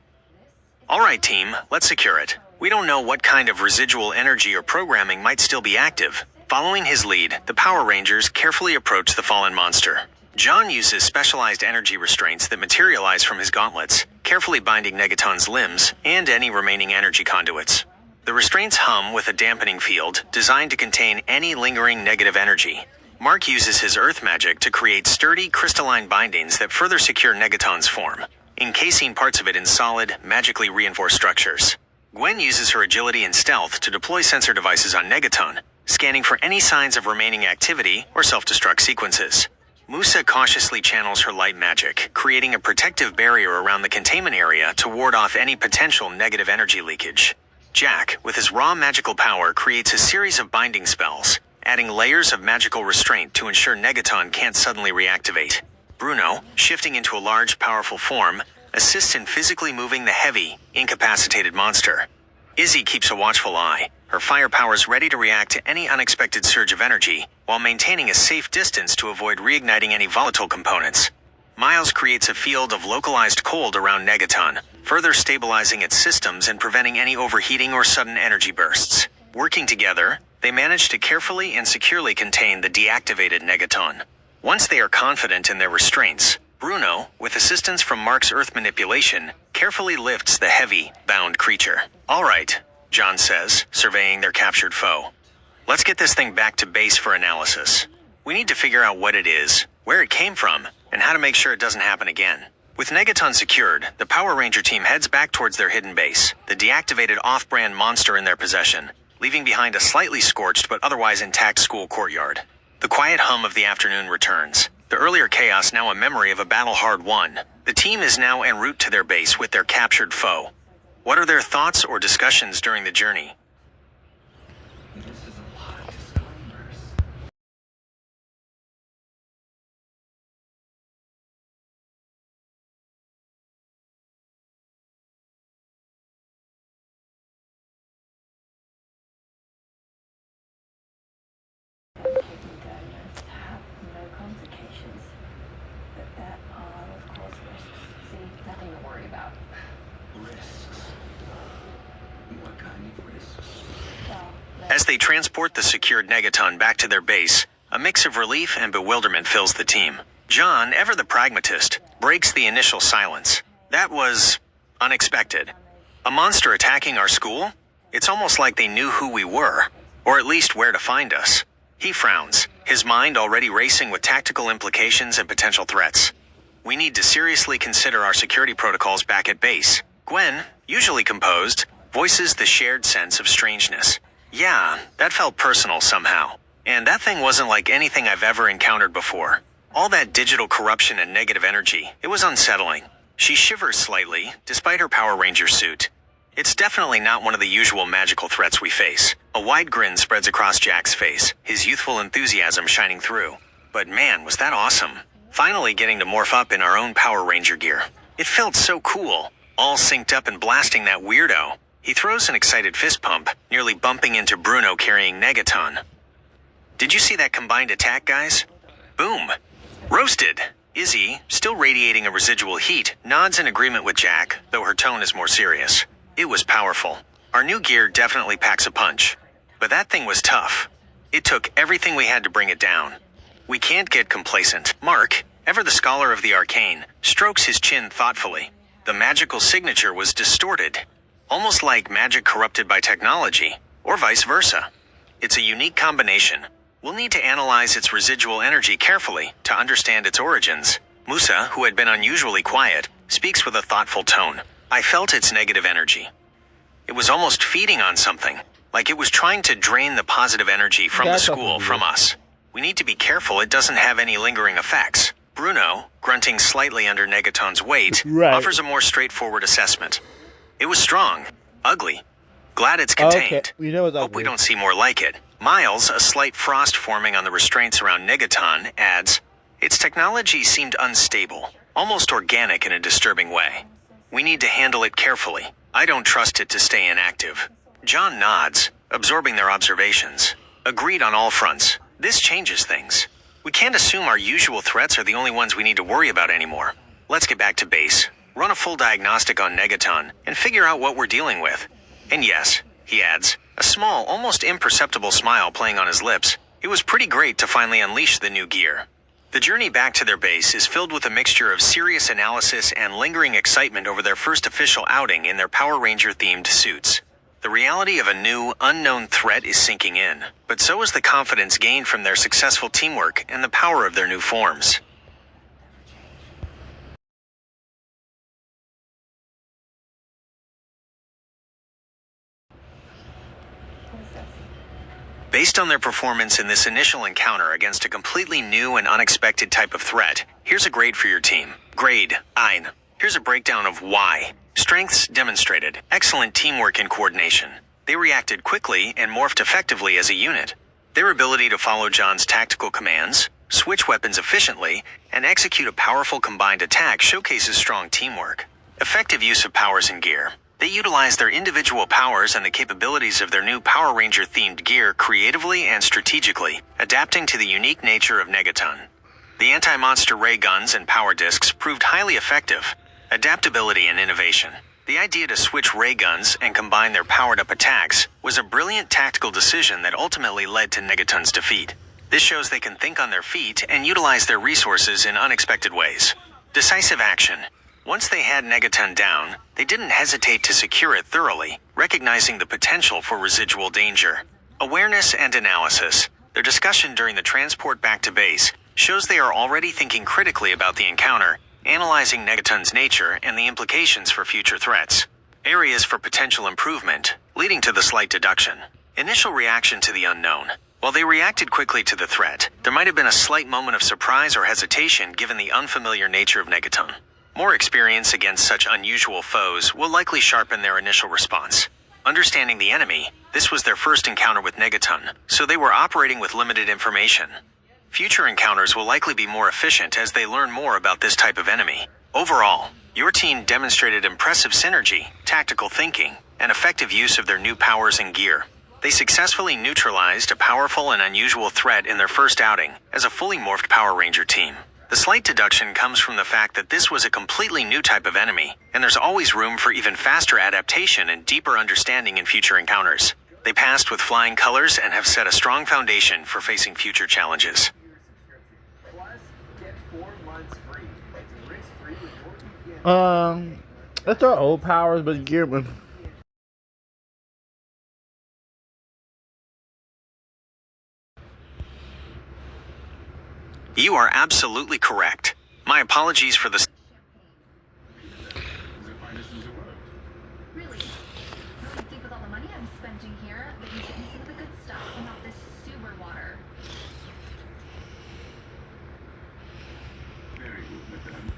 All right, team, let's secure it. We don't know what kind of residual energy or programming might still be active. Following his lead, the Power Rangers carefully approach the fallen monster. John uses specialized energy restraints that materialize from his gauntlets, carefully binding Negaton's limbs and any remaining energy conduits. The restraints hum with a dampening field designed to contain any lingering negative energy. Mark uses his earth magic to create sturdy, crystalline bindings that further secure Negaton's form, encasing parts of it in solid, magically reinforced structures. Gwen uses her agility and stealth to deploy sensor devices on Negaton, scanning for any signs of remaining activity or self-destruct sequences. Musa cautiously channels her light magic, creating a protective barrier around the containment area to ward off any potential negative energy leakage. Jack, with his raw magical power, creates a series of binding spells, adding layers of magical restraint to ensure Negaton can't suddenly reactivate. Bruno, shifting into a large, powerful form, assists in physically moving the heavy, incapacitated monster. Izzy keeps a watchful eye, her fire powers ready to react to any unexpected surge of energy, while maintaining a safe distance to avoid reigniting any volatile components. Miles creates a field of localized cold around Negaton, further stabilizing its systems and preventing any overheating or sudden energy bursts. Working together, they manage to carefully and securely contain the deactivated Negaton. Once they are confident in their restraints, Bruno, with assistance from Mark's earth manipulation, carefully lifts the heavy, bound creature. "All right," John says, surveying their captured foe. "Let's get this thing back to base for analysis. We need to figure out what it is, where it came from, and how to make sure it doesn't happen again." With Negaton secured, the Power Ranger team heads back towards their hidden base, the deactivated off-brand monster in their possession, leaving behind a slightly scorched but otherwise intact school courtyard. The quiet hum of the afternoon returns, the earlier chaos now a memory of a battle hard won. The team is now en route to their base with their captured foe. What are their thoughts or discussions during the journey? This is a lot of disclaimers. Donors have no complications, but there are, of course, risks. See, nothing to worry about. Risks. What kind of risks? Well, As they transport the secured Negaton back to their base, a mix of relief and bewilderment fills the team. John, ever the pragmatist, breaks the initial silence. That was unexpected. A monster attacking our school? It's almost like they knew who we were, or at least where to find us. He frowns, his mind already racing with tactical implications and potential threats. We need to seriously consider our security protocols back at base. Gwen, usually composed, voices the shared sense of strangeness. Yeah, that felt personal somehow. And that thing wasn't like anything I've ever encountered before. All that digital corruption and negative energy, it was unsettling. She shivers slightly, despite her Power Ranger suit. It's definitely not one of the usual magical threats we face. A wide grin spreads across Jack's face, his youthful enthusiasm shining through. But man, was that awesome. Finally getting to morph up in our own Power Ranger gear. It felt so cool, all synced up and blasting that weirdo. He throws an excited fist pump, nearly bumping into Bruno carrying Negaton. Did you see that combined attack, guys? Boom. Roasted. Izzy, still radiating a residual heat, nods in agreement with Jack, though her tone is more serious. It was powerful. Our new gear definitely packs a punch. But that thing was tough. It took everything we had to bring it down. We can't get complacent. Mark, ever the scholar of the arcane, strokes his chin thoughtfully. The magical signature was distorted. Almost like magic corrupted by technology, or vice versa. It's a unique combination. We'll need to analyze its residual energy carefully to understand its origins. Musa, who had been unusually quiet, speaks with a thoughtful tone. I felt its negative energy. It was almost feeding on something, like it was trying to drain the positive energy from the school, from us. We need to be careful it doesn't have any lingering effects. Bruno, grunting slightly under Negaton's weight, offers a more straightforward assessment. It was strong, ugly. Glad it's contained. Okay, we know it's Hope ugly. we don't see more like it. Miles, a slight frost forming on the restraints around Negaton, adds, its technology seemed unstable, almost organic in a disturbing way. We need to handle it carefully. I don't trust it to stay inactive. John nods, absorbing their observations. Agreed on all fronts. This changes things. We can't assume our usual threats are the only ones we need to worry about anymore. Let's get back to base, run a full diagnostic on Negaton, and figure out what we're dealing with. And yes, he adds, a small, almost imperceptible smile playing on his lips, it was pretty great to finally unleash the new gear. The journey back to their base is filled with a mixture of serious analysis and lingering excitement over their first official outing in their Power Ranger-themed suits. The reality of a new, unknown threat is sinking in, but so is the confidence gained from their successful teamwork and the power of their new forms. Based on their performance in this initial encounter against a completely new and unexpected type of threat, here's a grade for your team. Grade, Ein. Here's a breakdown of why. Strengths demonstrated. Excellent teamwork and coordination. They reacted quickly and morphed effectively as a unit. Their ability to follow John's tactical commands, switch weapons efficiently, and execute a powerful combined attack showcases strong teamwork. Effective use of powers and gear. They utilize their individual powers and the capabilities of their new Power Ranger-themed gear creatively and strategically, adapting to the unique nature of Negaton. The anti-monster ray guns and power discs proved highly effective. Adaptability and innovation. The idea to switch ray guns and combine their powered-up attacks was a brilliant tactical decision that ultimately led to Negaton's defeat. This shows they can think on their feet and utilize their resources in unexpected ways. Decisive action. Once they had Negaton down, they didn't hesitate to secure it thoroughly, recognizing the potential for residual danger. Awareness and analysis. Their discussion during the transport back to base shows they are already thinking critically about the encounter, analyzing Negaton's nature and the implications for future threats. Areas for potential improvement, leading to the slight deduction. Initial reaction to the unknown. While they reacted quickly to the threat, there might have been a slight moment of surprise or hesitation given the unfamiliar nature of Negaton. More experience against such unusual foes will likely sharpen their initial response. Understanding the enemy, this was their first encounter with Negaton, so they were operating with limited information. Future encounters will likely be more efficient as they learn more about this type of enemy. Overall, your team demonstrated impressive synergy, tactical thinking, and effective use of their new powers and gear. They successfully neutralized a powerful and unusual threat in their first outing as a fully morphed Power Ranger team. The slight deduction comes from the fact that this was a completely new type of enemy, and there's always room for even faster adaptation and deeper understanding in future encounters. They passed with flying colors and have set a strong foundation for facing future challenges. Plus, get 4 months free. It's risk-free with your Let's start old powers, but gear. You are absolutely correct. My apologies for the... Really? Really think with all the money I'm spending here that he's getting some of the good stuff and not this sewer water. Very good, madame.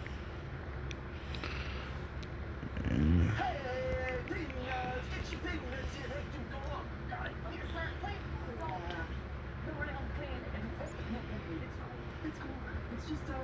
It's cool. It's just us.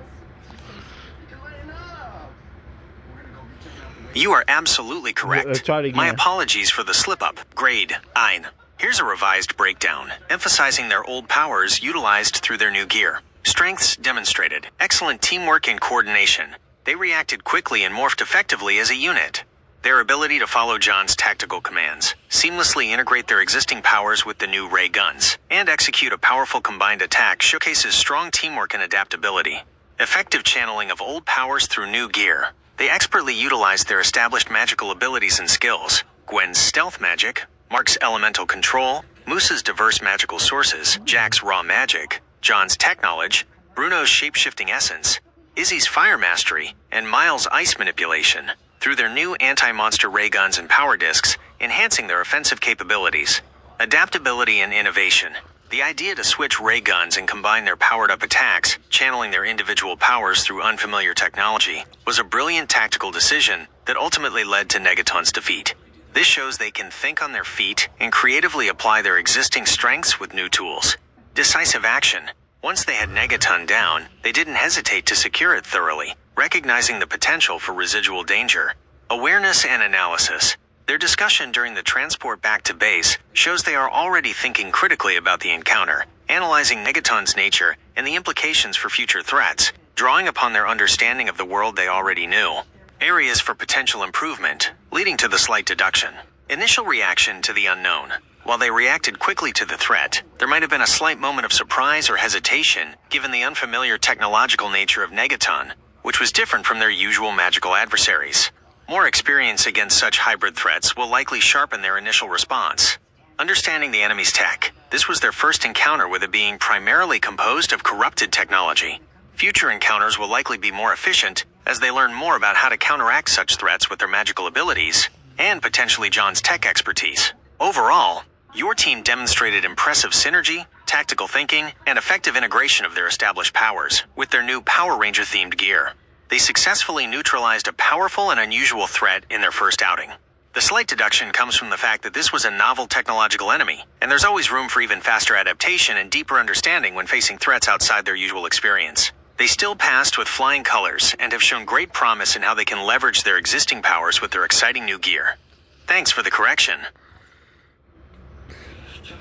You are absolutely correct. Let's try it again. My apologies for the slip-up. Grade, Ein. Here's a revised breakdown, emphasizing their old powers utilized through their new gear. Strengths demonstrated. Excellent teamwork and coordination. They reacted quickly and morphed effectively as a unit. Their ability to follow John's tactical commands, seamlessly integrate their existing powers with the new ray guns, and execute a powerful combined attack showcases strong teamwork and adaptability. Effective channeling of old powers through new gear. They expertly utilized their established magical abilities and skills. Gwen's stealth magic, Mark's elemental control, Moose's diverse magical sources, Jack's raw magic, John's tech knowledge, Bruno's shape-shifting essence, Izzy's fire mastery, and Miles' ice manipulation, through their new anti-monster ray guns and power discs, enhancing their offensive capabilities. Adaptability and innovation. The idea to switch ray guns and combine their powered-up attacks, channeling their individual powers through unfamiliar technology, was a brilliant tactical decision that ultimately led to Negaton's defeat. This shows they can think on their feet and creatively apply their existing strengths with new tools. Decisive action. Once they had Negaton down, they didn't hesitate to secure it thoroughly, recognizing the potential for residual danger. Awareness and analysis. Their discussion during the transport back to base shows they are already thinking critically about the encounter, analyzing Negaton's nature and the implications for future threats, drawing upon their understanding of the world they already knew. Areas for potential improvement, leading to the slight deduction. Initial reaction to the unknown. While they reacted quickly to the threat, there might have been a slight moment of surprise or hesitation given the unfamiliar technological nature of Negaton, which was different from their usual magical adversaries. More experience against such hybrid threats will likely sharpen their initial response. Understanding the enemy's tech, this was their first encounter with it being primarily composed of corrupted technology. Future encounters will likely be more efficient as they learn more about how to counteract such threats with their magical abilities and potentially John's tech expertise. Overall, your team demonstrated impressive synergy, tactical thinking, and effective integration of their established powers with their new Power Ranger-themed gear. They successfully neutralized a powerful and unusual threat in their first outing. The slight deduction comes from the fact that this was a novel technological enemy, and there's always room for even faster adaptation and deeper understanding when facing threats outside their usual experience. They still passed with flying colors and have shown great promise in how they can leverage their existing powers with their exciting new gear. Thanks for the correction.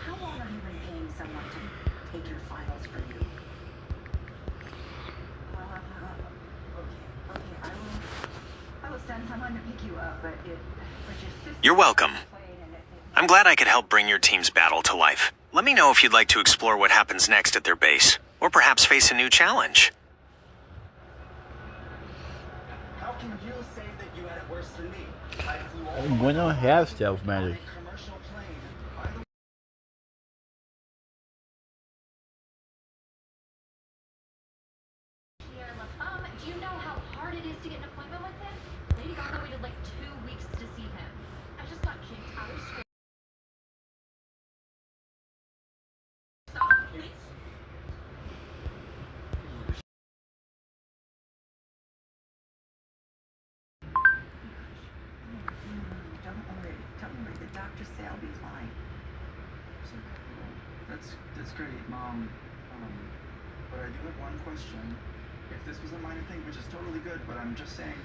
How long have you been paying someone to take your files for you? Okay, I will send someone to pick you up, but your sister... You're welcome. I'm glad I could help bring your team's battle to life. Let me know if you'd like to explore what happens next at their base, or perhaps face a new challenge. How can you say that you had it worse than me? I flew all We don't have stealth magic. commercial plane. By the Do you know how hard it is to get an appointment with him? Lady Gaga waited like 2 weeks to see him. I just got kicked out of school. Stop, please. Don't worry, the doctors say I'll be fine. That's great, Mom. But I do have one question. If this was a minor thing, which is totally good, but I'm just saying,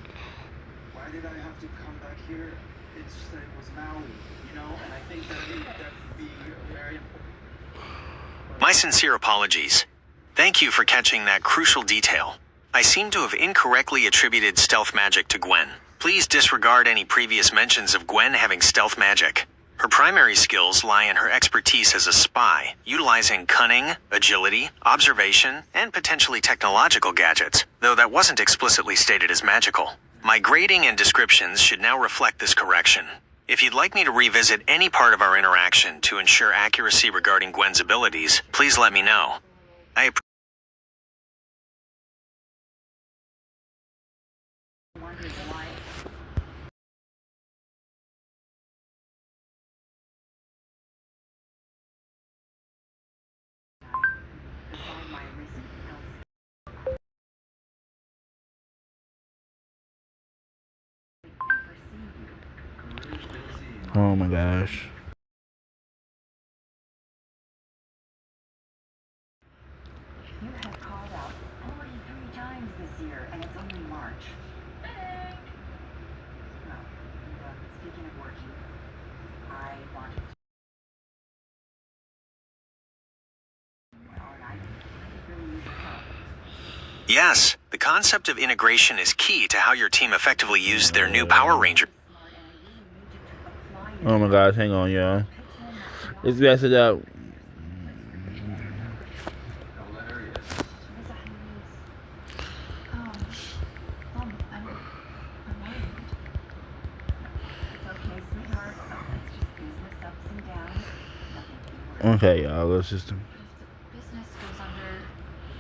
why did I have to come back here? It's just that it was Maui, you know, and I think that would be very important. My sincere apologies. Thank you for catching that crucial detail. I seem to have incorrectly attributed stealth magic to Gwen. Please disregard any previous mentions of Gwen having stealth magic. Her primary skills lie in her expertise as a spy, utilizing cunning, agility, observation, and potentially technological gadgets, though that wasn't explicitly stated as magical. My grading and descriptions should now reflect this correction. If you'd like me to revisit any part of our interaction to ensure accuracy regarding Gwen's abilities, please let me know. I Wonders why. Beside my recent health. Ever see you? Really busy. Oh my gosh. You have called out 43 times this year, and it's only March. Well, speaking of working, I wanted to... Well, and I could really use your help. Yes, the concept of integration is key to how your team effectively used their new Power Ranger. Oh my gosh, hang on, y'all. Let's mess it up. I'm worried. It's okay, sweetheart. It's just business ups and downs. Nothing to be worried. Okay, y'all, let's just... If the business goes under,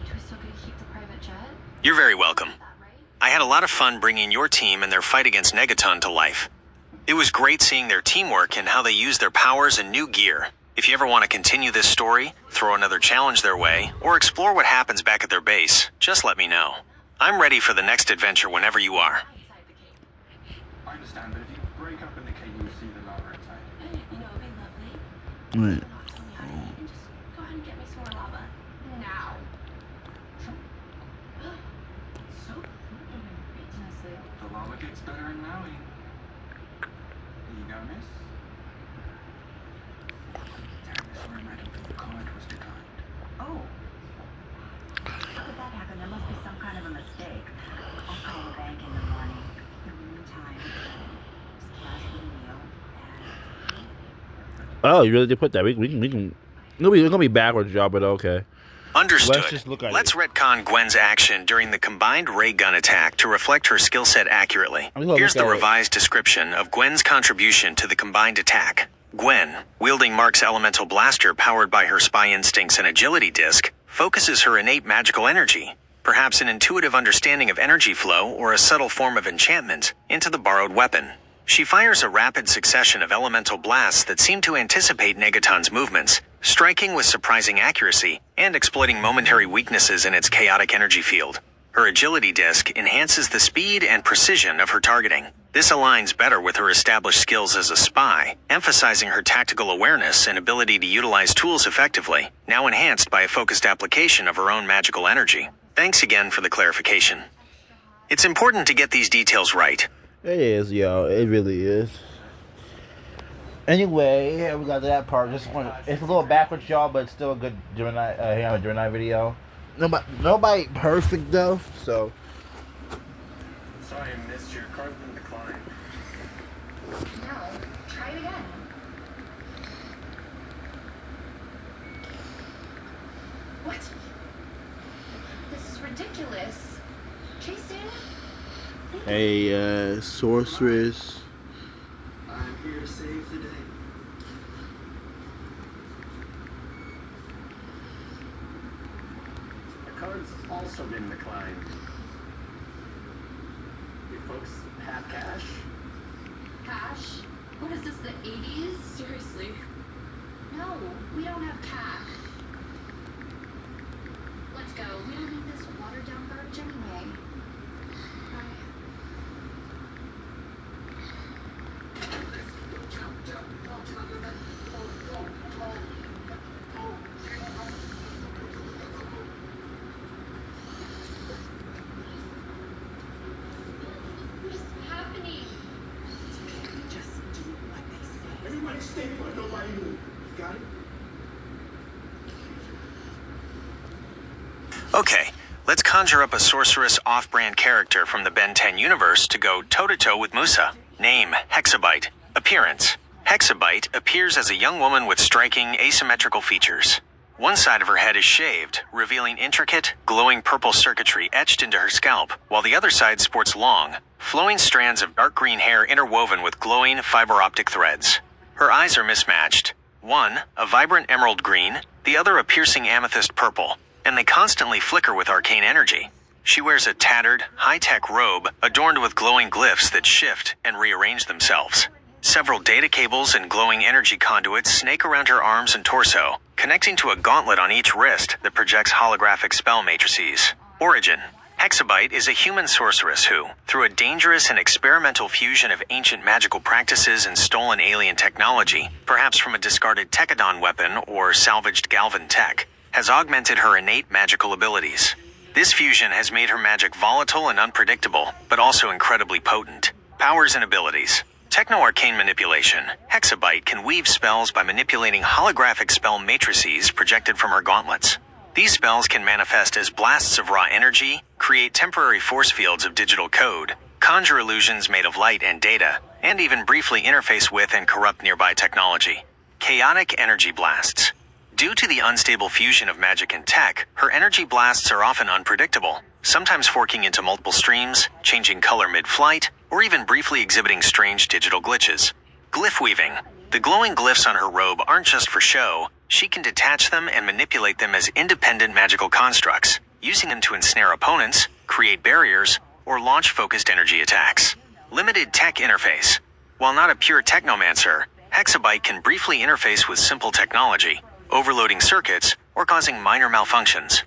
do we still get to keep the private jet? You're very welcome. Is that right? I had a lot of fun bringing your team and their fight against Negaton to life. It was great seeing their teamwork and how they use their powers and new gear. If you ever want to continue this story, throw another challenge their way, or explore what happens back at their base, just let me know. I'm ready for the next adventure whenever you are. Inside the cave. I understand, but if you break up in the cave, you see the lava inside. You know, it'd be lovely. Wait. Not tell me how to eat and just go ahead and get me some more lava. Now. So, honestly. The lava gets better in Maui. You got miss? Damn, I swear I don't think the card was declined. Oh. How did that happen? There must be some kind of a mistake. I'll call the bank in the morning. In the meantime, just cash the meal and Oh, you really did put that. We can. It's gonna be backwards, y'all, but okay. Understood. Let's just look at Let's it. retcon Gwen's action during the combined ray gun attack to reflect her skill set accurately. I'm gonna Here's look the at it. revised description of Gwen's contribution to the combined attack. Gwen, wielding Mark's elemental blaster powered by her spy instincts and agility disc, focuses her innate magical energy, perhaps an intuitive understanding of energy flow or a subtle form of enchantment, into the borrowed weapon. She fires a rapid succession of elemental blasts that seem to anticipate Negaton's movements, striking with surprising accuracy and exploiting momentary weaknesses in its chaotic energy field. Her agility disc enhances the speed and precision of her targeting. This aligns better with her established skills as a spy, emphasizing her tactical awareness and ability to utilize tools effectively, now enhanced by a focused application of her own magical energy. Thanks again for the clarification. It's important to get these details right. It is, yo. It really is. Anyway, we got to that part. It's a little backwards, y'all, but it's still a good Gemini video. Nobody perfect though, so. Sorry I missed your card's been declined. No, try it again. What? This is ridiculous. Jason? A sorceress. I'm here to save the day. The card's also been declined. You folks have cash? Cash? What is this, the 80s? Seriously. No, we don't have cash. Let's go. We don't need this watered down garbage anyway. Bye. What is happening? Everybody stay put, nobody move. Got it? Okay, let's conjure up a sorceress off-brand character from the Ben 10 universe to go toe-to-toe with Musa. Name, Hexabyte. Appearance. Hexabyte appears as a young woman with striking asymmetrical features. One side of her head is shaved, revealing intricate, glowing purple circuitry etched into her scalp, while the other side sports long, flowing strands of dark green hair interwoven with glowing fiber optic threads. Her eyes are mismatched. One, a vibrant emerald green, the other a piercing amethyst purple, and they constantly flicker with arcane energy. She wears a tattered, high-tech robe adorned with glowing glyphs that shift and rearrange themselves. Several data cables and glowing energy conduits snake around her arms and torso, connecting to a gauntlet on each wrist that projects holographic spell matrices. Origin. Hexabyte is a human sorceress who, through a dangerous and experimental fusion of ancient magical practices and stolen alien technology, perhaps from a discarded Tekadon weapon or salvaged Galvan tech, has augmented her innate magical abilities. This fusion has made her magic volatile and unpredictable, but also incredibly potent. Powers and abilities. Techno-arcane manipulation. Hexabyte can weave spells by manipulating holographic spell matrices projected from her gauntlets. These spells can manifest as blasts of raw energy, create temporary force fields of digital code, conjure illusions made of light and data, and even briefly interface with and corrupt nearby technology. Chaotic energy blasts. Due to the unstable fusion of magic and tech, her energy blasts are often unpredictable, sometimes forking into multiple streams, changing color mid-flight, or even briefly exhibiting strange digital glitches. Glyph weaving. The glowing glyphs on her robe aren't just for show. She can detach them and manipulate them as independent magical constructs, using them to ensnare opponents, create barriers, or launch focused energy attacks. Limited tech interface. While not a pure technomancer, Hexabyte can briefly interface with simple technology, overloading circuits, or causing minor malfunctions.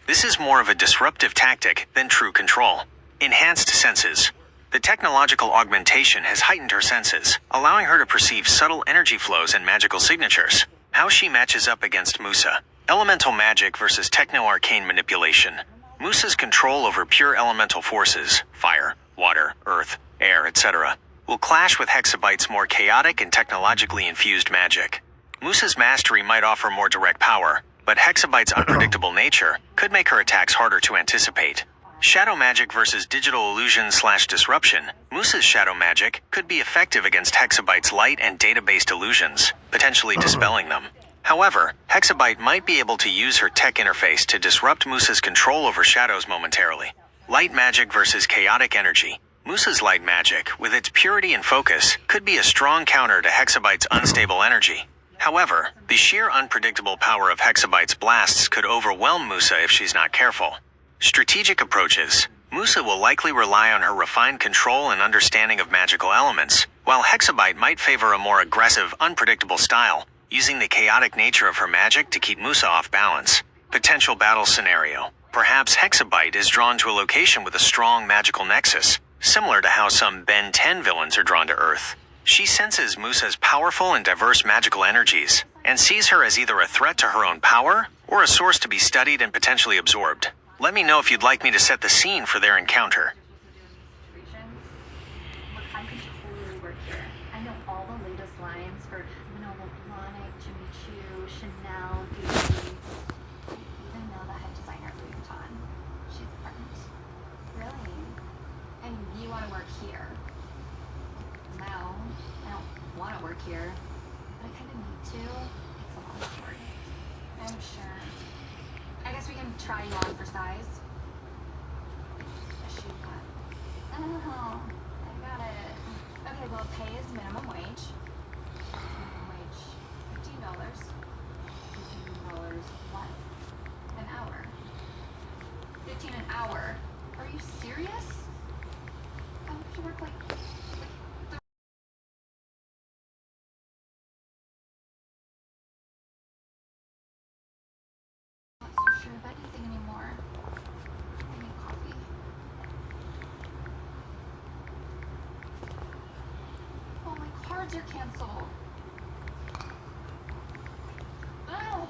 This is more of a disruptive tactic than true control. Enhanced senses. The technological augmentation has heightened her senses, allowing her to perceive subtle energy flows and magical signatures. How she matches up against Musa. Elemental magic versus techno-arcane manipulation. Musa's control over pure elemental forces, fire, water, earth, air, etc., will clash with Hexabyte's more chaotic and technologically infused magic. Musa's mastery might offer more direct power, but Hexabyte's unpredictable nature could make her attacks harder to anticipate. Shadow magic versus digital illusion/disruption. Musa's shadow magic could be effective against Hexabyte's light and data-based illusions, potentially dispelling them. However, Hexabyte might be able to use her tech interface to disrupt Musa's control over shadows momentarily. Light magic versus chaotic energy. Musa's light magic, with its purity and focus, could be a strong counter to Hexabyte's unstable energy. However, the sheer unpredictable power of Hexabyte's blasts could overwhelm Musa if she's not careful. Strategic approaches. Musa will likely rely on her refined control and understanding of magical elements, while Hexabyte might favor a more aggressive, unpredictable style, using the chaotic nature of her magic to keep Musa off balance. Potential battle scenario. Perhaps Hexabyte is drawn to a location with a strong magical nexus, similar to how some Ben 10 villains are drawn to Earth. She senses Musa's powerful and diverse magical energies, and sees her as either a threat to her own power, or a source to be studied and potentially absorbed. Let me know if you'd like me to set the scene for their encounter. Look, I could totally work here. I know all the latest lines for Monoblonic, Jimmy Choo, Chanel, Gucci. Even know the head designer Louis Vuitton. She's a friend. Really? And you want to work here? No, I don't want to work here, but I kind of need to. It's a long story. I'm sure. I guess we can try you on for size. A shoe cut. Oh, I got it. Okay, well, pay is minimum wage. Minimum wage, $15. $15 what? An hour. 15 an hour. Are you serious? I have to work like not so sure of anything anymore. I need coffee. Oh, my cards are canceled. Oh.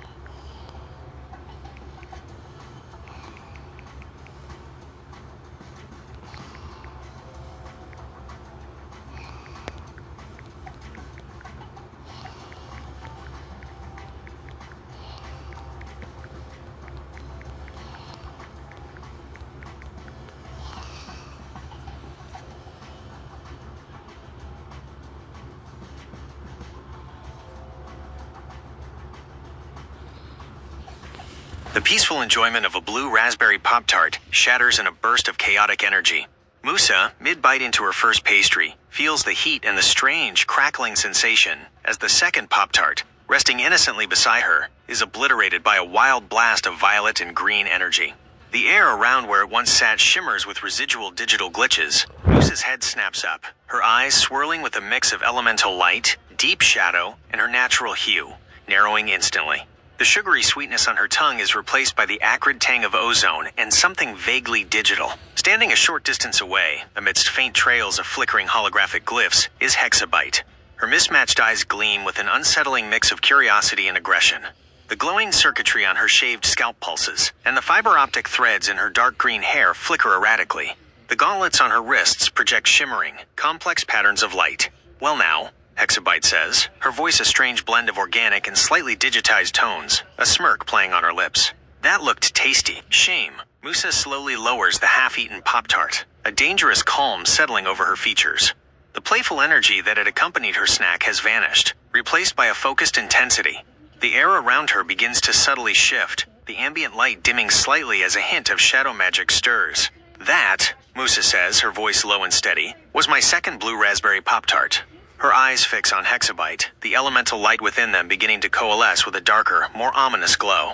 The peaceful enjoyment of a blue raspberry Pop-Tart shatters in a burst of chaotic energy. Musa, mid-bite into her first pastry, feels the heat and the strange, crackling sensation as the second Pop-Tart, resting innocently beside her, is obliterated by a wild blast of violet and green energy. The air around where it once sat shimmers with residual digital glitches. Musa's head snaps up, her eyes swirling with a mix of elemental light, deep shadow, and her natural hue, narrowing instantly. The sugary sweetness on her tongue is replaced by the acrid tang of ozone and something vaguely digital. Standing a short distance away, amidst faint trails of flickering holographic glyphs, is Hexabyte. Her mismatched eyes gleam with an unsettling mix of curiosity and aggression. The glowing circuitry on her shaved scalp pulses, and the fiber optic threads in her dark green hair flicker erratically. The gauntlets on her wrists project shimmering, complex patterns of light. Well now, Hexabyte says, her voice a strange blend of organic and slightly digitized tones, a smirk playing on her lips. That looked tasty. Shame. Musa slowly lowers the half-eaten Pop-Tart, a dangerous calm settling over her features. The playful energy that had accompanied her snack has vanished, replaced by a focused intensity. The air around her begins to subtly shift, the ambient light dimming slightly as a hint of shadow magic stirs. That, Musa says, her voice low and steady, was my second blue raspberry Pop-Tart. Her eyes fix on Hexabyte, the elemental light within them beginning to coalesce with a darker, more ominous glow.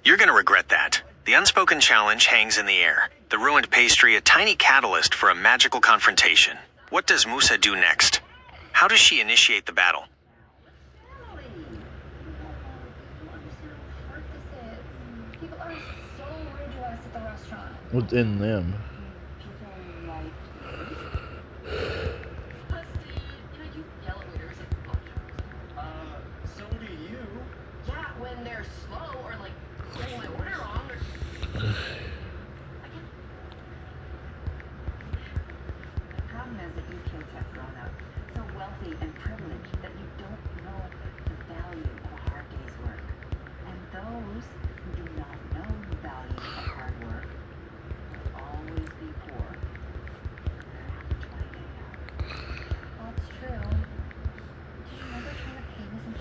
You're gonna regret that. The unspoken challenge hangs in the air, the ruined pastry a tiny catalyst for a magical confrontation. What does Musa do next? How does she initiate the battle? People are so rude to us at the restaurant. What's in them? People like you yell at waiters So do you. yeah, when they're slow or like getting my order wrong or I can't. The problem is that you kids have grown up so wealthy and privileged that you don't know the value of a hard day's work. And those who do not know the value of hard work will always be poor. Their average 20-day hour. That's true. Do you remember trying to pay me some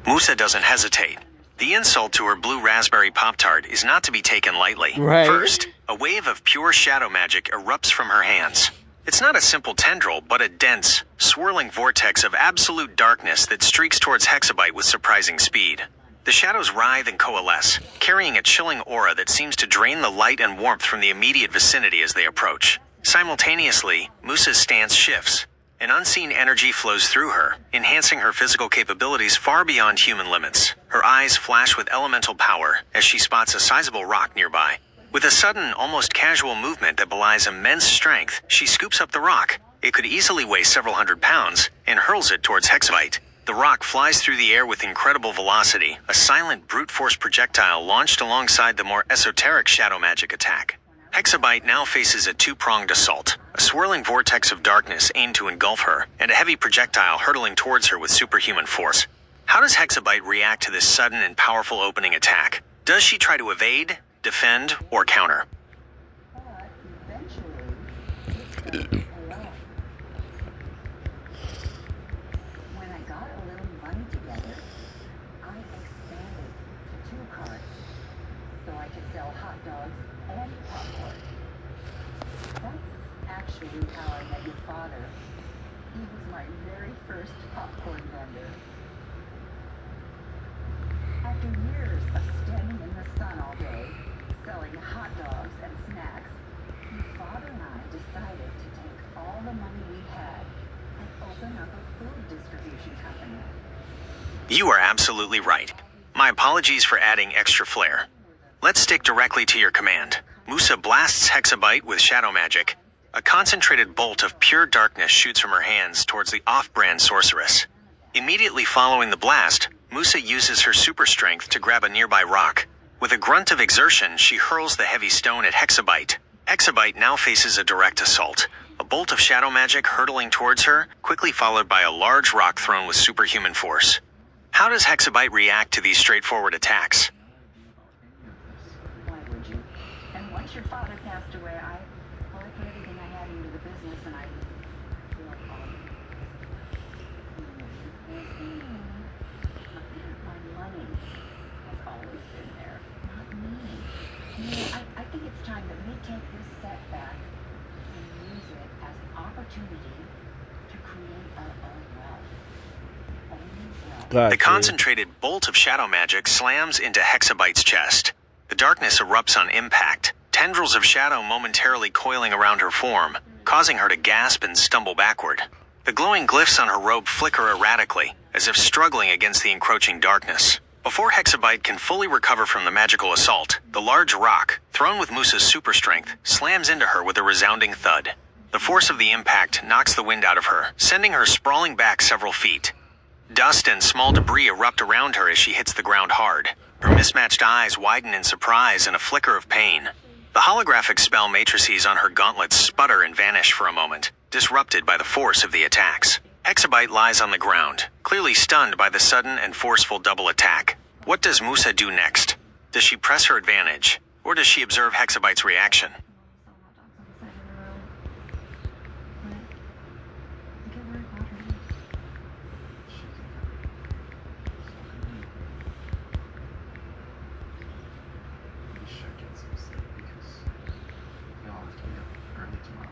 Musa doesn't hesitate. The insult to her blue raspberry Pop-Tart is not to be taken lightly. Right. First, a wave of pure shadow magic erupts from her hands. It's not a simple tendril, but a dense, swirling vortex of absolute darkness that streaks towards Hexabyte with surprising speed. The shadows writhe and coalesce, carrying a chilling aura that seems to drain the light and warmth from the immediate vicinity as they approach. Simultaneously, Musa's stance shifts. An unseen energy flows through her, enhancing her physical capabilities far beyond human limits. Her eyes flash with elemental power as she spots a sizable rock nearby. With a sudden, almost casual movement that belies immense strength, she scoops up the rock. It could easily weigh several hundred pounds, and hurls it towards Hexabyte. The rock flies through the air with incredible velocity, a silent brute force projectile launched alongside the more esoteric shadow magic attack. Hexabyte now faces a two-pronged assault, a swirling vortex of darkness aimed to engulf her, and a heavy projectile hurtling towards her with superhuman force. How does Hexabyte react to this sudden and powerful opening attack? Does she try to evade, defend, or counter? But eventually, it's going to pay off. When I got a little money together, I expanded to 2 carts so I could sell hot dogs and popcorn. That's actually how I met your father. He was my very first popcorn vendor. After years of standing in the sun all day, selling hot dogs and snacks, your father and I decided to take all the money we had and open up a food distribution company. You are absolutely right. My apologies for adding extra flair. Let's stick directly to your command. Musa blasts Hexabyte with shadow magic. A concentrated bolt of pure darkness shoots from her hands towards the off-brand sorceress. Immediately following the blast, Musa uses her super strength to grab a nearby rock. With a grunt of exertion, she hurls the heavy stone at Hexabyte. Hexabyte now faces a direct assault. A bolt of shadow magic hurtling towards her, quickly followed by a large rock thrown with superhuman force. How does Hexabyte react to these straightforward attacks? Why would you? And once your father passed away, I put everything I had into the business and I feel like my money has always been there, not me. I think it's time that we take this setback and use it as an opportunity to create our own wealth. Only wealth. Gotcha. The concentrated bolt of shadow magic slams into Hexabyte's chest. The darkness erupts on impact, tendrils of shadow momentarily coiling around her form, causing her to gasp and stumble backward. The glowing glyphs on her robe flicker erratically, as if struggling against the encroaching darkness. Before Hexabyte can fully recover from the magical assault, the large rock, thrown with Musa's super strength, slams into her with a resounding thud. The force of the impact knocks the wind out of her, sending her sprawling back several feet. Dust and small debris erupt around her as she hits the ground hard. Her mismatched eyes widen in surprise and a flicker of pain. The holographic spell matrices on her gauntlets sputter and vanish for a moment, disrupted by the force of the attacks. Hexabyte lies on the ground, clearly stunned by the sudden and forceful double attack. What does Musa do next? Does she press her advantage, or does she observe Hexabyte's reaction? We should get some sleep because we all have to be up early tomorrow.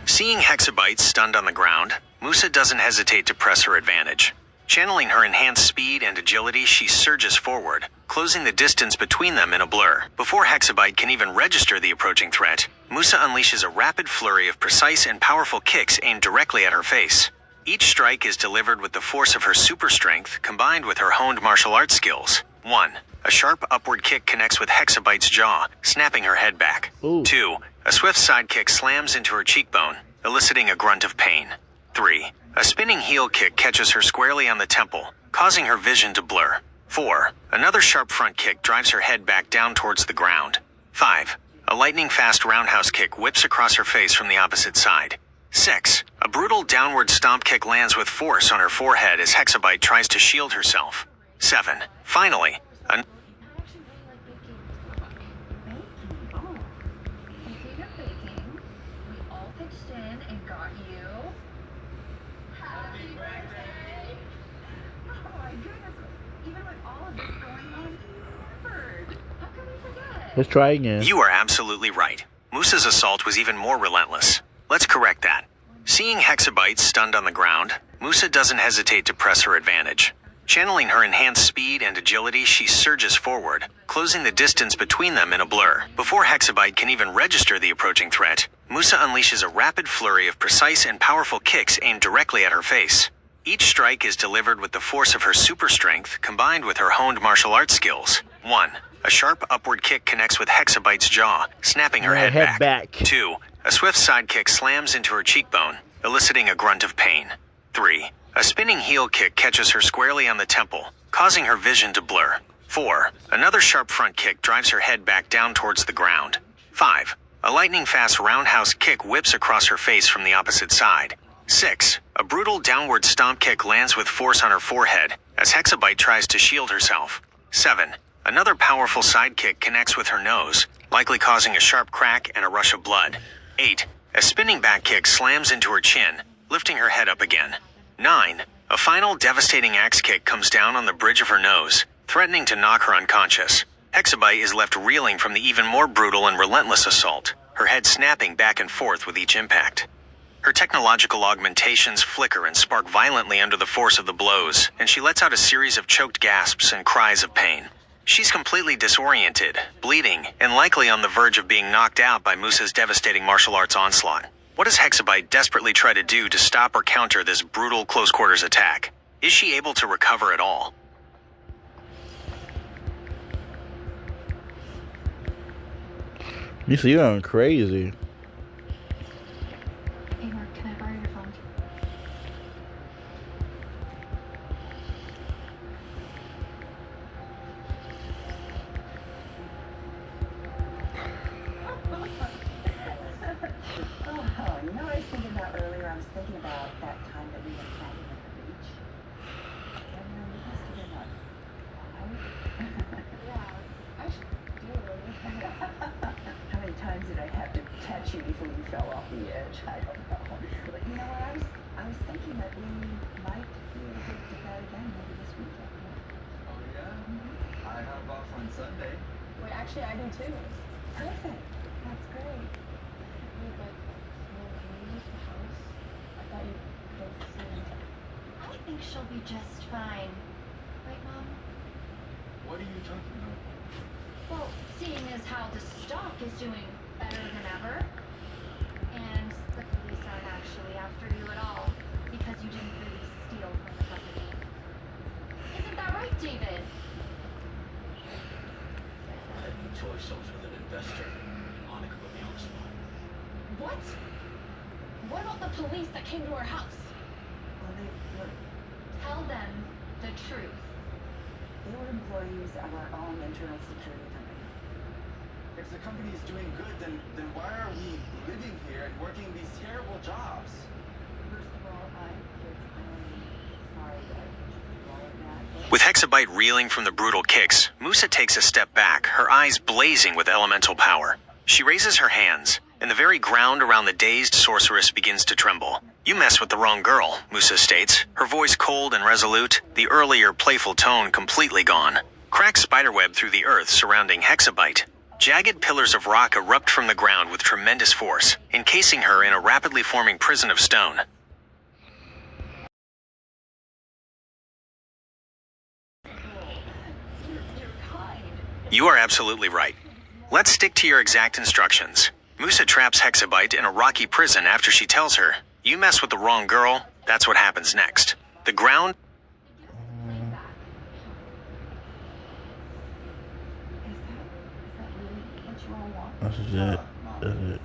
Seeing Hexabyte stunned on the ground, Musa doesn't hesitate to press her advantage. Channeling her enhanced speed and agility, she surges forward, closing the distance between them in a blur. Before Hexabyte can even register the approaching threat, Musa unleashes a rapid flurry of precise and powerful kicks aimed directly at her face. Each strike is delivered with the force of her super strength combined with her honed martial arts skills. 1. A sharp upward kick connects with Hexabyte's jaw, snapping her head back. Ooh. 2. A swift side kick slams into her cheekbone, eliciting a grunt of pain. 3. A spinning heel kick catches her squarely on the temple, causing her vision to blur. 4. Another sharp front kick drives her head back down towards the ground. 5. A lightning-fast roundhouse kick whips across her face from the opposite side. 6. A brutal downward stomp kick lands with force on her forehead as Hexabyte tries to shield herself. 7. Finally, I actually really like baking. Baking. Oh. Speaking of baking, we all pitched in and got you. Happy birthday! Oh my goodness. Even with all of this going on, he remembered. How can we forget? Let's try again. you are absolutely right. Moose's assault was even more relentless. Let's correct that. Seeing Hexabyte stunned on the ground, Musa doesn't hesitate to press her advantage. Channeling her enhanced speed and agility, she surges forward, closing the distance between them in a blur. Before Hexabyte can even register the approaching threat, Musa unleashes a rapid flurry of precise and powerful kicks aimed directly at her face. Each strike is delivered with the force of her super strength combined with her honed martial arts skills. 1. A sharp upward kick connects with Hexabyte's jaw, snapping her Yeah, head back. back. 2. A swift side kick slams into her cheekbone, eliciting a grunt of pain. 3. A spinning heel kick catches her squarely on the temple, causing her vision to blur. 4. Another sharp front kick drives her head back down towards the ground. 5. A lightning-fast roundhouse kick whips across her face from the opposite side. 6. A brutal downward stomp kick lands with force on her forehead as Hexabyte tries to shield herself. 7. Another powerful side kick connects with her nose, likely causing a sharp crack and a rush of blood. 8. A spinning back kick slams into her chin, lifting her head up again. 9. A final devastating axe kick comes down on the bridge of her nose, threatening to knock her unconscious. Hexabyte is left reeling from the even more brutal and relentless assault, her head snapping back and forth with each impact. Her technological augmentations flicker and spark violently under the force of the blows, and she lets out a series of choked gasps and cries of pain. She's completely disoriented, bleeding, and likely on the verge of being knocked out by Musa's devastating martial arts onslaught. What does Hexabyte desperately try to do to stop or counter this brutal close-quarters attack? Is she able to recover at all? You see, you're going crazy. Hey Mark, can I borrow your phone? Oh, you know what I was thinking about earlier? I was thinking about that time that we went camping at the beach. And you must have been like, Yeah, I should do it. how many times did I have to catch you before you fell off the edge? I don't know. But you know what? I was thinking that we might be able to do that again maybe this weekend. Oh yeah? I have off on Sunday. Wait, actually, I do too. Perfect. That's great. Wait, but will you use the house? I thought you both said. I think she'll be just fine. Right, Mom? What are you talking about? Well, seeing as how the stock is doing better than ever, and the police aren't actually after you at all because you didn't really steal from the company. Isn't that right, David? Had no choice. I was with an investor, and Monica put me on the spot. What? What about the police that came to our house? Well, they were Tell them the truth. employees of our own internal security company. If the company is doing good, then why are we living here and working these terrible jobs? First of all, I'm sorry that I put you through all of that. With Hexabyte reeling from the brutal kicks, Musa takes a step back, her eyes blazing with elemental power. She raises her hands, and the very ground around the dazed sorceress begins to tremble. You mess with the wrong girl, Musa states, her voice cold and resolute, the earlier playful tone completely gone. Cracks spiderweb through the earth surrounding Hexabyte. Jagged pillars of rock erupt from the ground with tremendous force, encasing her in a rapidly forming prison of stone. You are absolutely right. Let's stick to your exact instructions. Musa traps Hexabyte in a rocky prison after she tells her, you mess with the wrong girl, that's what happens next. The ground Is that really what you all want? That's it. That's it.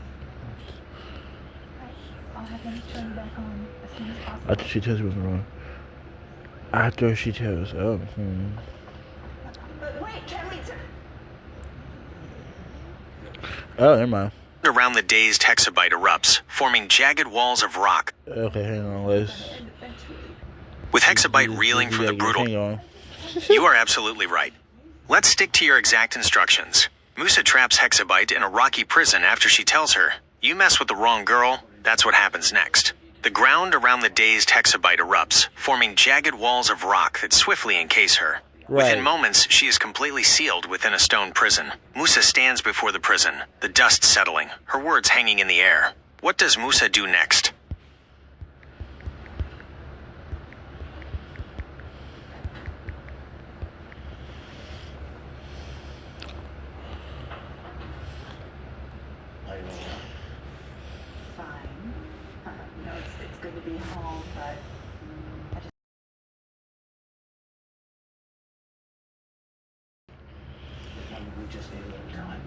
I'll have them turn it back on as soon as possible. After she tells you what's wrong. After she tells. Oh. Wait, can we... Oh, never mind. Around the dazed hexabyte erupts, forming jagged walls of rock. Okay, hang on, let's... With hexabyte reeling from the brutal... Hang on. You are absolutely right. Let's stick to your exact instructions. Musa traps hexabyte in a rocky prison after she tells her, "You mess with the wrong girl, that's what happens next." The ground around the dazed hexabyte erupts, forming jagged walls of rock that swiftly encase her. Right. Within moments, she is completely sealed within a stone prison. Musa stands before the prison, the dust settling, her words hanging in the air. What does Musa do next? I know. Fine. You know, it's good to be home, but I just... We just need a little time.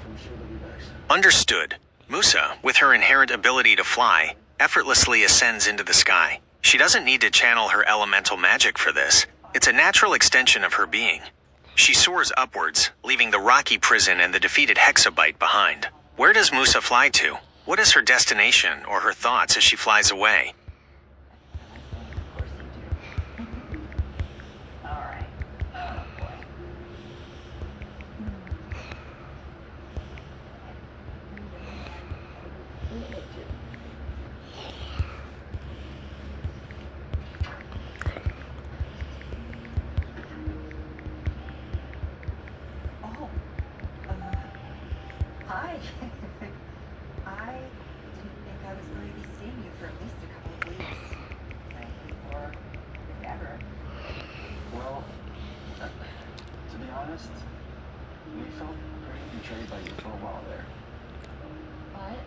I'm sure they'll be back soon. Understood. Musa, with her inherent ability to fly, effortlessly ascends into the sky. She doesn't need to channel her elemental magic for this. It's a natural extension of her being. She soars upwards, leaving the rocky prison and the defeated hexabyte behind. Where does Musa fly to? What is her destination or her thoughts as she flies away? Of course you do. All right. Oh, boy. Oh, hi. I didn't think I was going to be seeing you for at least a couple of weeks. Frankly, or if ever. Well, to be honest, we felt pretty betrayed by you for a while there. But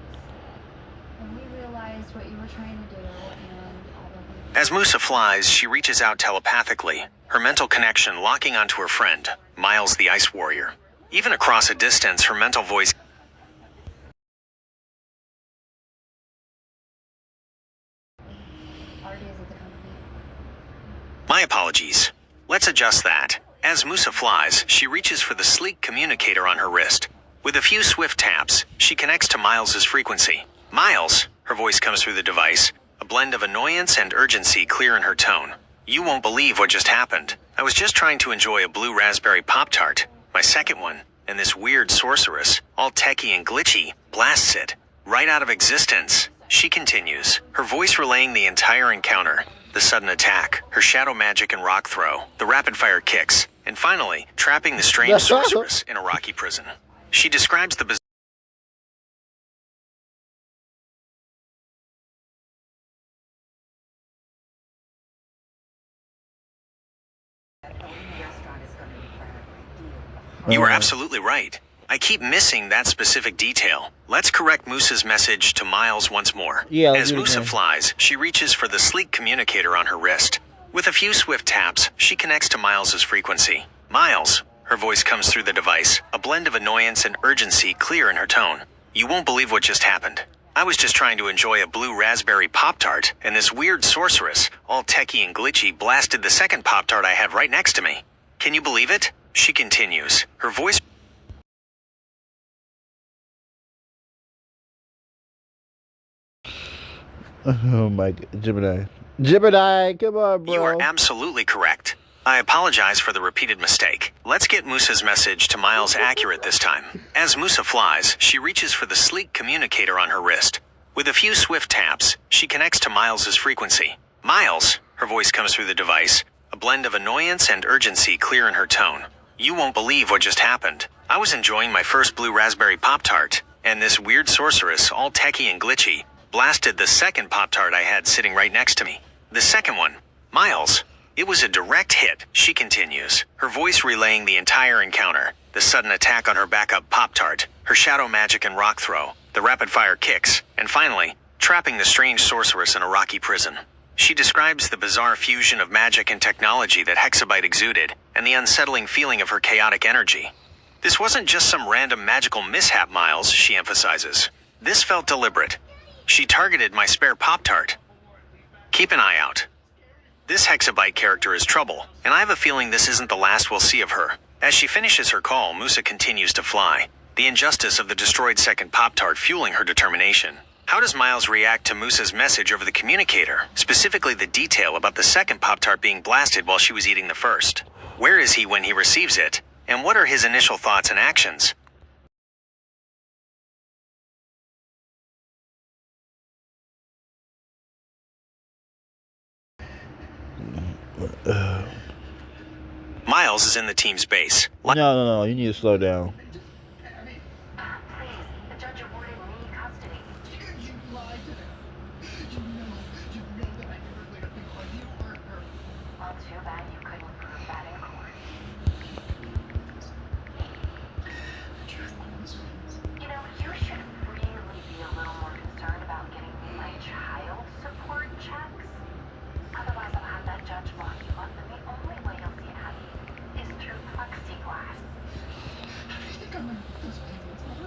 when we realized what you were trying to do and all of As Musa flies, she reaches out telepathically, her mental connection locking onto her friend, Miles the Ice Warrior. Even across a distance, her mental voice... our days at the company. My apologies. Let's adjust that. As Musa flies, she reaches for the sleek communicator on her wrist. With a few swift taps, she connects to Miles's frequency. Miles, her voice comes through the device, a blend of annoyance and urgency clear in her tone. You won't believe what just happened. I was just trying to enjoy a blue raspberry Pop-Tart, my second one, and this weird sorceress, all techie and glitchy, blasts it right out of existence. She continues, her voice relaying the entire encounter. The sudden attack, her shadow magic and rock throw, the rapid-fire kicks, and finally, trapping the strange sorceress in a rocky prison. She describes the Owning a restaurant is going to require a great deal of hard You are absolutely right. I keep missing that specific detail. Let's correct Musa's message to Miles once more. Yeah, let's As do it Musa again. flies, she reaches for the sleek communicator on her wrist. With a few swift taps, she connects to Miles's frequency. Miles, her voice comes through the device, a blend of annoyance and urgency clear in her tone. You won't believe what just happened. I was just trying to enjoy a blue raspberry Pop-Tart, and this weird sorceress, all techie and glitchy, blasted the second Pop-Tart I had right next to me. Can you believe it? She continues, her voice... Oh my god, Gemini. Gemini, come on, bro. You are absolutely correct. I apologize for the repeated mistake. Let's get Musa's message to Miles accurate this time. As Musa flies, she reaches for the sleek communicator on her wrist. With a few swift taps, she connects to Miles's frequency. Miles, her voice comes through the device, a blend of annoyance and urgency clear in her tone. You won't believe what just happened. I was enjoying my first blue raspberry Pop-Tart, and this weird sorceress, all techie and glitchy, blasted the second Pop-Tart I had sitting right next to me. The second one, Miles. It was a direct hit, she continues, her voice relaying the entire encounter. The sudden attack on her backup Pop-Tart, her shadow magic and rock throw, the rapid-fire kicks, and finally, trapping the strange sorceress in a rocky prison. She describes the bizarre fusion of magic and technology that Hexabyte exuded, and the unsettling feeling of her chaotic energy. This wasn't just some random magical mishap, Miles, she emphasizes. This felt deliberate. She targeted my spare Pop-Tart. Keep an eye out. This Hexabyte character is trouble, and I have a feeling this isn't the last we'll see of her. As she finishes her call, Musa continues to fly, the injustice of the destroyed second Pop-Tart fueling her determination. How does Miles react to Musa's message over the communicator, specifically the detail about the second Pop-Tart being blasted while she was eating the first? Where is he when he receives it? And what are his initial thoughts and actions? Miles is in the team's base. No. You need to slow down. Please, the judge awarded me custody. You lied to them. You know that I never laid a finger on you or her. Well, too bad you couldn't prove that in court. The truth always wins. You know, you should really be a little more concerned about getting me my child support checks. Otherwise, I'll have that judge lock you up, and the only way you'll see Abby is through plexiglass. How do you think I'm gonna put those payments on?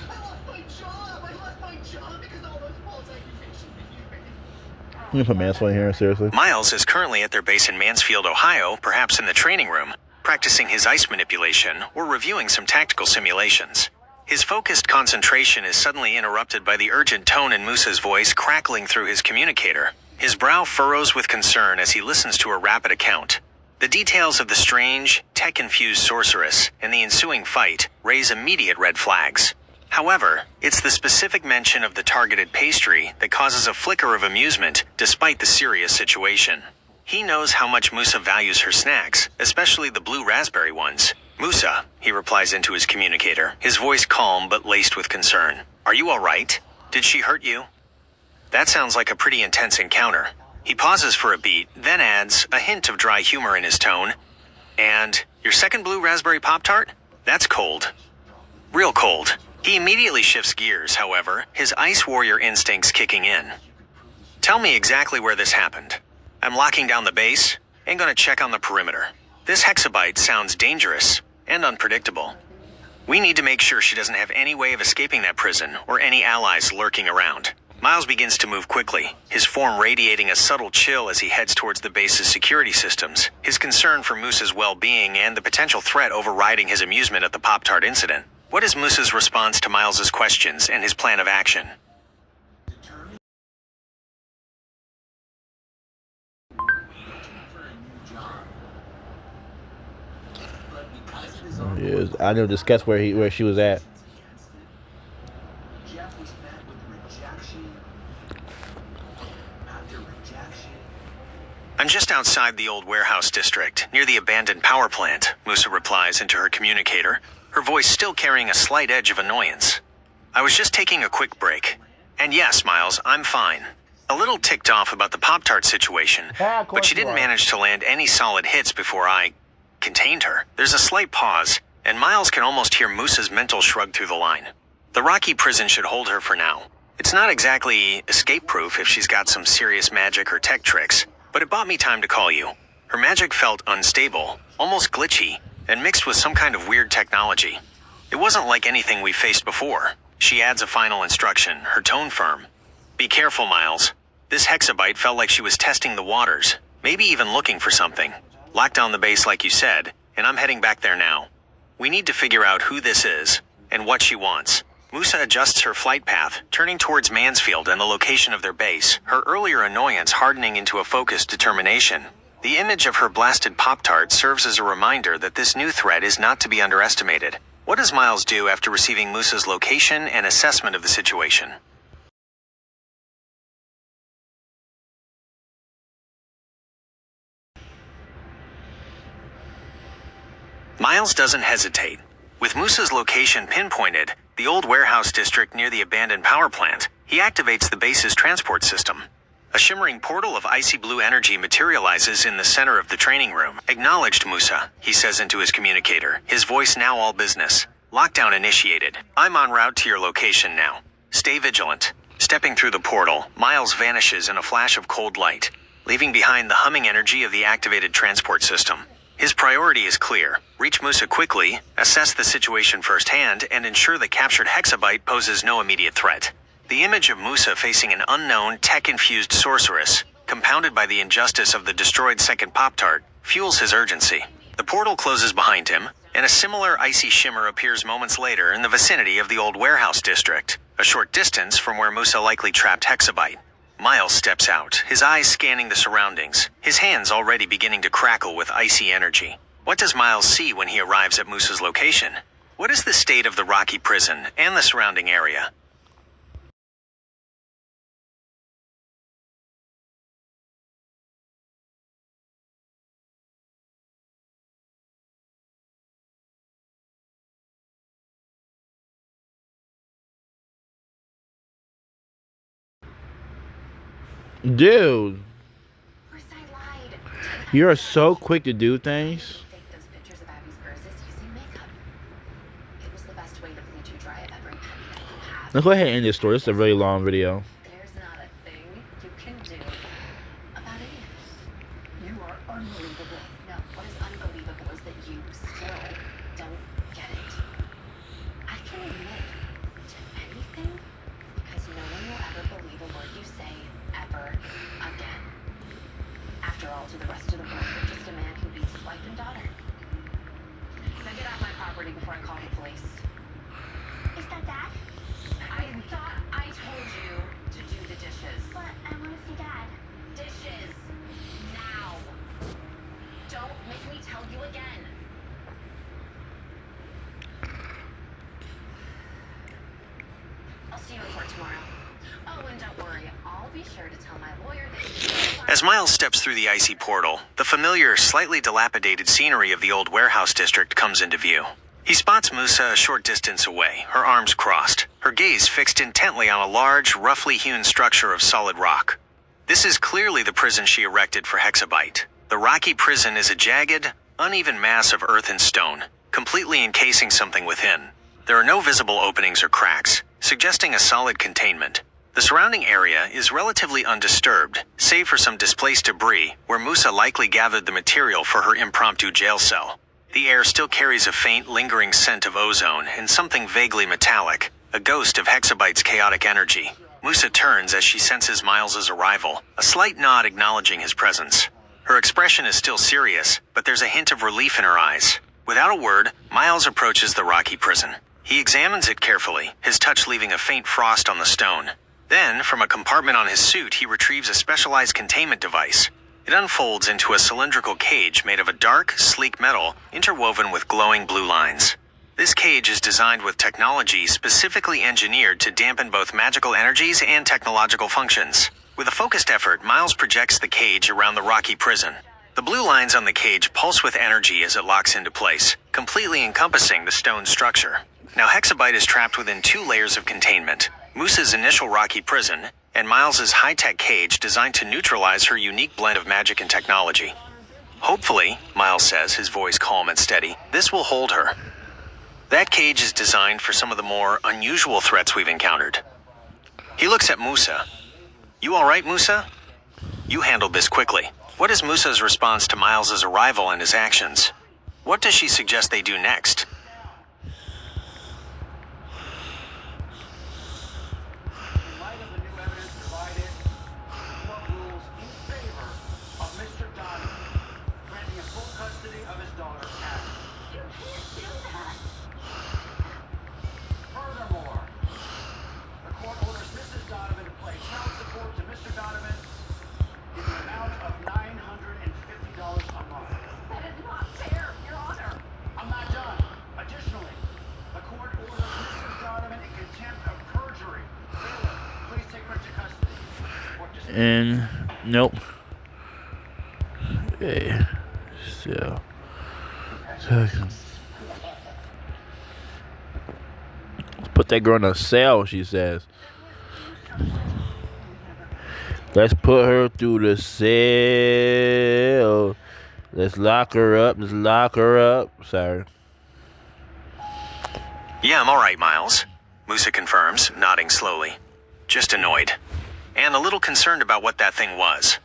I lost my job! I lost my job because of all those false accusations that you made. You can put Mansfield here, seriously. Miles is currently at their base in Mansfield, Ohio, perhaps in the training room, practicing his ice manipulation or reviewing some tactical simulations. His focused concentration is suddenly interrupted by the urgent tone in Musa's voice crackling through his communicator. His brow furrows with concern as he listens to her rapid account. The details of the strange, tech-infused sorceress and the ensuing fight raise immediate red flags. However, it's the specific mention of the targeted pastry that causes a flicker of amusement despite the serious situation. He knows how much Musa values her snacks, especially the blue raspberry ones. Musa, he replies into his communicator, his voice calm but laced with concern. Are you all right? Did she hurt you? That sounds like a pretty intense encounter. He pauses for a beat, then adds, a hint of dry humor in his tone. And your second blue raspberry Pop-Tart? That's cold. Real cold. He immediately shifts gears, however, his ice warrior instincts kicking in. Tell me exactly where this happened. I'm locking down the base and gonna check on the perimeter. This hexabyte sounds dangerous and unpredictable. We need to make sure she doesn't have any way of escaping that prison or any allies lurking around. Miles begins to move quickly, his form radiating a subtle chill as he heads towards the base's security systems, his concern for Musa's well-being and the potential threat overriding his amusement at the Pop-Tart incident. What is Musa's response to Miles's questions and his plan of action? Yes, I know discuss where she was at. Jeff was met with rejection after rejection. I'm just outside the old warehouse district, near the abandoned power plant, Musa replies into her communicator, her voice still carrying a slight edge of annoyance. I was just taking a quick break. And yes, Miles, I'm fine. A little ticked off about the Pop-Tart situation, but she didn't manage to land any solid hits before I contained her. There's a slight pause, and Miles can almost hear Musa's mental shrug through the line. The rocky prison should hold her for now. It's not exactly escape-proof if she's got some serious magic or tech tricks, but it bought me time to call you. Her magic felt unstable, almost glitchy, and mixed with some kind of weird technology. It wasn't like anything we faced before. She adds a final instruction, her tone firm. Be careful, Miles. This hexabyte felt like she was testing the waters, maybe even looking for something. Lock down the base like you said, and I'm heading back there now. We need to figure out who this is, and what she wants. Musa adjusts her flight path, turning towards Mansfield and the location of their base, her earlier annoyance hardening into a focused determination. The image of her blasted Pop-Tart serves as a reminder that this new threat is not to be underestimated. What does Miles do after receiving Musa's location and assessment of the situation? Miles doesn't hesitate. With Musa's location pinpointed, the old warehouse district near the abandoned power plant, he activates the base's transport system. A shimmering portal of icy blue energy materializes in the center of the training room. Acknowledged, Musa, he says into his communicator, his voice now all business. Lockdown initiated. I'm en route to your location now. Stay vigilant. Stepping through the portal, Miles vanishes in a flash of cold light, leaving behind the humming energy of the activated transport system. His priority is clear. Reach Musa quickly, assess the situation firsthand, and ensure the captured hexabyte poses no immediate threat. The image of Musa facing an unknown, tech-infused sorceress, compounded by the injustice of the destroyed second Pop-Tart, fuels his urgency. The portal closes behind him, and a similar icy shimmer appears moments later in the vicinity of the old warehouse district, a short distance from where Musa likely trapped Hexabyte. Miles steps out, his eyes scanning the surroundings, his hands already beginning to crackle with icy energy. What does Miles see when he arrives at Musa's location? What is the state of the rocky prison and the surrounding area? Dude, Of course I lied. you are so quick to do things. Faked those pictures of Abby's bruises using makeup. It was the best way to bleach or dry up every penny that you have. Let's go ahead and end this story. This is a really long video. There's not a thing you can do about any of this. You are unbelievable. No, what is unbelievable is that you still don't get it. I can admit to anything because no one will ever believe a word you say ever again. After all, to the rest of the world, you're just a man who beats his wife and daughter. Now get off my property before I call the police. Is that Dad? I thought I told you to do the dishes. But I want to see Dad. Dishes. Now. Don't make me tell you again. I'll see you in court tomorrow. Oh, and don't worry, I'll be sure to tell my lawyer that As Miles steps through the icy portal, the familiar, slightly dilapidated scenery of the old warehouse district comes into view. He spots Musa a short distance away, her arms crossed, her gaze fixed intently on a large, roughly hewn structure of solid rock. This is clearly the prison she erected for Hexabyte. The rocky prison is a jagged, uneven mass of earth and stone, completely encasing something within. There are no visible openings or cracks, suggesting a solid containment. The surrounding area is relatively undisturbed, save for some displaced debris where Musa likely gathered the material for her impromptu jail cell. The air still carries a faint, lingering scent of ozone and something vaguely metallic, a ghost of Hexabyte's chaotic energy. Musa turns as she senses Miles's arrival, a slight nod acknowledging his presence. Her expression is still serious, but there's a hint of relief in her eyes. Without a word, Miles approaches the rocky prison. He examines it carefully, his touch leaving a faint frost on the stone. Then, from a compartment on his suit, he retrieves a specialized containment device. It unfolds into a cylindrical cage made of a dark, sleek metal interwoven with glowing blue lines. This cage is designed with technology specifically engineered to dampen both magical energies and technological functions. With a focused effort, Miles projects the cage around the rocky prison. The blue lines on the cage pulse with energy as it locks into place, completely encompassing the stone structure. Now Hexabyte is trapped within 2 layers of containment. Musa's initial rocky prison, and Miles's high-tech cage designed to neutralize her unique blend of magic and technology. Hopefully, Miles says, his voice calm and steady, this will hold her. That cage is designed for some of the more unusual threats we've encountered. He looks at Musa. You all right, Musa? You handled this quickly. What is Musa's response to Miles's arrival and his actions? What does she suggest they do next? In light of the new evidence provided, the court rules in favor of Mr. Donovan, granting him full custody of his daughter, Abby. You can't do that. Furthermore, the court orders Mrs. Donovan to pay child support to Mr. Donovan in the amount of $950 a month. That is not fair, Your Honor. I'm not done. Additionally, the court orders Mrs. Donovan in contempt of perjury. Bailiff, please take her to custody. Court dismissed. And nope. Okay. So. Put that girl in a cell, she says. Let's put her through the cell. Let's lock her up. Let's lock her up. Sorry. Yeah, I'm all right, Miles, Musa confirms, nodding slowly. Just annoyed. And a little concerned about what that thing was.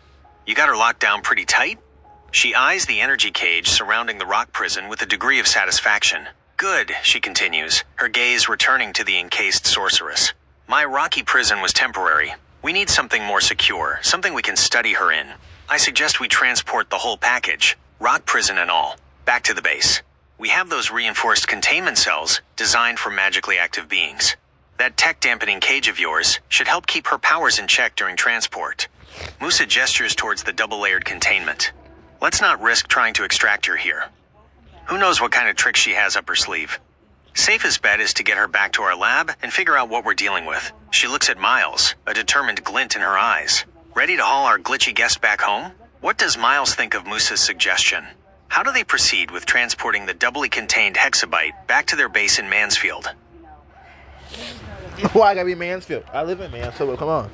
You got her locked down pretty tight? She eyes the energy cage surrounding the rock prison with a degree of satisfaction. Good, she continues, her gaze returning to the encased sorceress. My rocky prison was temporary. We need something more secure, something we can study her in. I suggest we transport the whole package, rock prison and all, back to the base. We have those reinforced containment cells designed for magically active beings. That tech-dampening cage of yours should help keep her powers in check during transport. Musa gestures towards the double-layered containment. Let's not risk trying to extract her here. Who knows what kind of tricks she has up her sleeve. Safest bet is to get her back to our lab and figure out what we're dealing with. She looks at Miles, a determined glint in her eyes. Ready to haul our glitchy guest back home? What does Miles think of Musa's suggestion? How do they proceed with transporting the doubly contained hexabyte back to their base in Mansfield? Why I gotta be Mansfield? I live in Mansfield. Come on.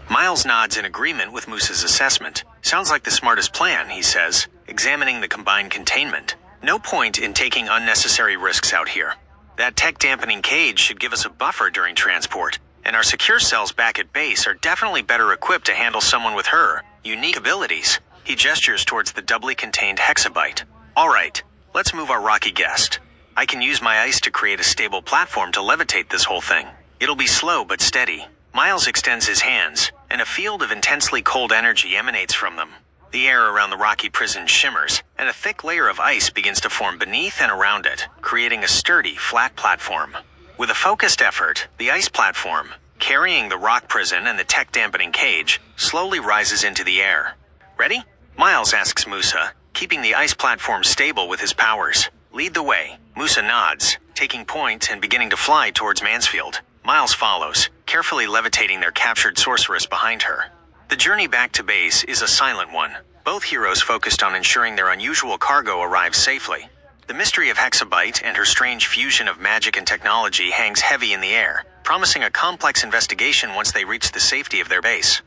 Miles nods in agreement with Musa's assessment. Sounds like the smartest plan, he says, examining the combined containment. No point in taking unnecessary risks out here. That tech-dampening cage should give us a buffer during transport, and our secure cells back at base are definitely better equipped to handle someone with her unique abilities. He gestures towards the doubly contained hexabyte. All right, let's move our rocky guest. I can use my ice to create a stable platform to levitate this whole thing. It'll be slow but steady. Miles extends his hands, and a field of intensely cold energy emanates from them. The air around the rocky prison shimmers, and a thick layer of ice begins to form beneath and around it, creating a sturdy, flat platform. With a focused effort, the ice platform, carrying the rock prison and the tech-dampening cage, slowly rises into the air. Ready? Miles asks Musa, keeping the ice platform stable with his powers. Lead the way. Musa nods, taking point and beginning to fly towards Mansfield. Miles follows, carefully levitating their captured sorceress behind her. The journey back to base is a silent one. Both heroes focused on ensuring their unusual cargo arrives safely. The mystery of Hexabyte and her strange fusion of magic and technology hangs heavy in the air, promising a complex investigation once they reach the safety of their base.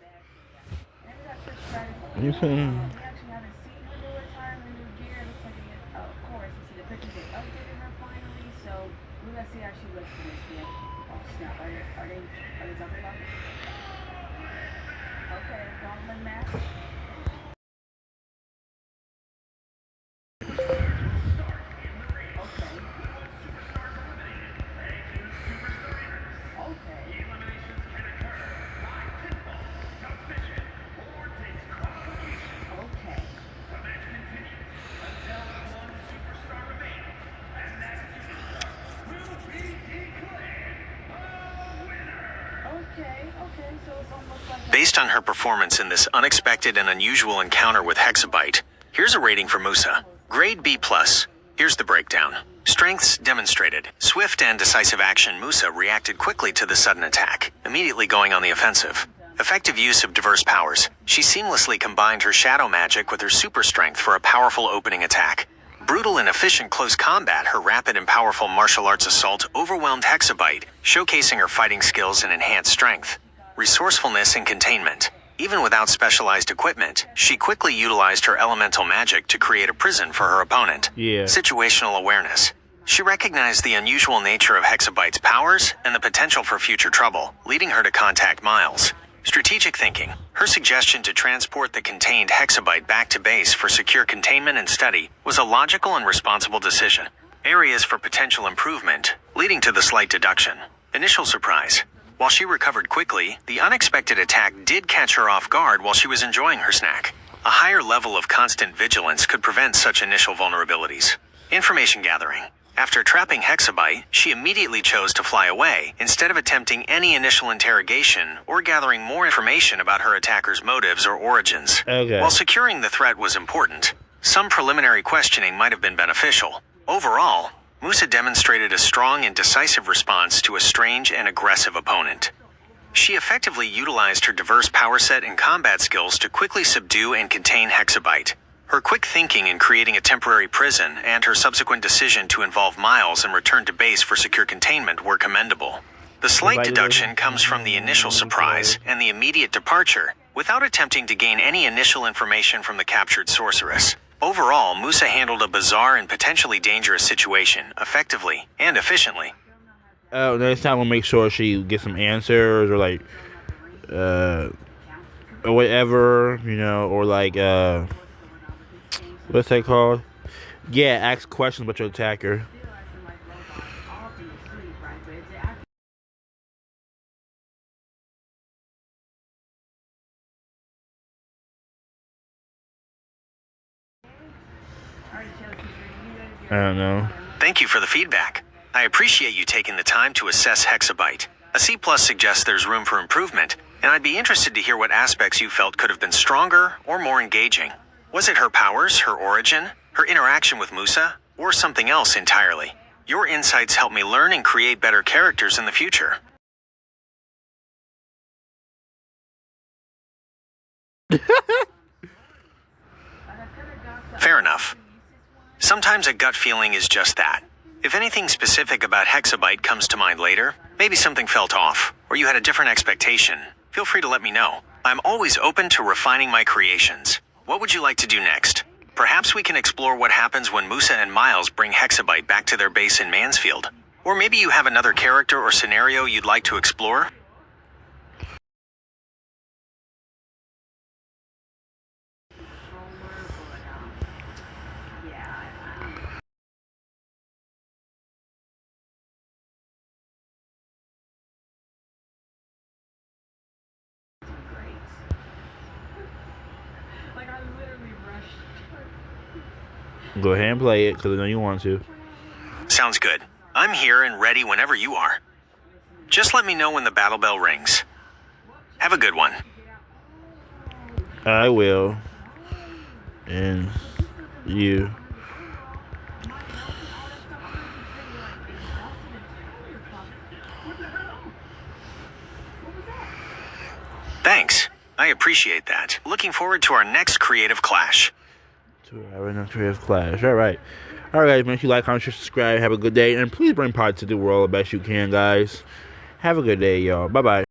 Based on her performance in this unexpected and unusual encounter with Hexabyte, here's a rating for Musa. Grade B+. Here's the breakdown. Strengths demonstrated. Swift and decisive action. Musa reacted quickly to the sudden attack, immediately going on the offensive. Effective use of diverse powers. She seamlessly combined her shadow magic with her super strength for a powerful opening attack. Brutal and efficient close combat, her rapid and powerful martial arts assault overwhelmed Hexabyte, showcasing her fighting skills and enhanced strength. Resourcefulness and containment. Even without specialized equipment, she quickly utilized her elemental magic to create a prison for her opponent. Situational awareness. She recognized the unusual nature of Hexabyte's powers and the potential for future trouble, leading her to contact Miles. Strategic thinking. Her suggestion to transport the contained Hexabyte back to base for secure containment and study was a logical and responsible decision. Areas for potential improvement, leading to the slight deduction. Initial surprise. While she recovered quickly, the unexpected attack did catch her off guard while she was enjoying her snack. A higher level of constant vigilance could prevent such initial vulnerabilities. Information gathering. After trapping Hexabyte, she immediately chose to fly away instead of attempting any initial interrogation or gathering more information about her attacker's motives or origins. While securing the threat was important, some preliminary questioning might have been beneficial. Overall, Musa demonstrated a strong and decisive response to a strange and aggressive opponent. She effectively utilized her diverse power set and combat skills to quickly subdue and contain Hexabyte. Her quick thinking in creating a temporary prison and her subsequent decision to involve Miles and return to base for secure containment were commendable. The slight deduction comes from the initial surprise and the immediate departure, without attempting to gain any initial information from the captured sorceress. Overall, Musa handled a bizarre and potentially dangerous situation effectively and efficiently. Next time we'll make sure she gets some answers or like, or whatever, you know, or like, what's that called? Yeah, ask questions about your attacker. I don't know. Thank you for the feedback. I appreciate you taking the time to assess Hexabyte. A C plus suggests there's room for improvement, and I'd be interested to hear what aspects you felt could have been stronger or more engaging. Was it her powers, her origin, her interaction with Musa, or something else entirely? Your insights help me learn and create better characters in the future. Fair enough. Sometimes a gut feeling is just that. If anything specific about Hexabyte comes to mind later, maybe something felt off, or you had a different expectation, feel free to let me know. I'm always open to refining my creations. What would you like to do next? Perhaps we can explore what happens when Musa and Miles bring Hexabyte back to their base in Mansfield. Or maybe you have another character or scenario you'd like to explore? Go ahead and play it, because I know you want to. Sounds good. I'm here and ready whenever you are. Just let me know when the battle bell rings. Have a good one. I will. And you. Thanks. I appreciate that. Looking forward to our next creative clash. To our next creative clash. Alright. Alright, guys. Make sure you like, comment, share, subscribe. Have a good day. And please bring pride to the world the best you can, guys. Have a good day, y'all. Bye-bye.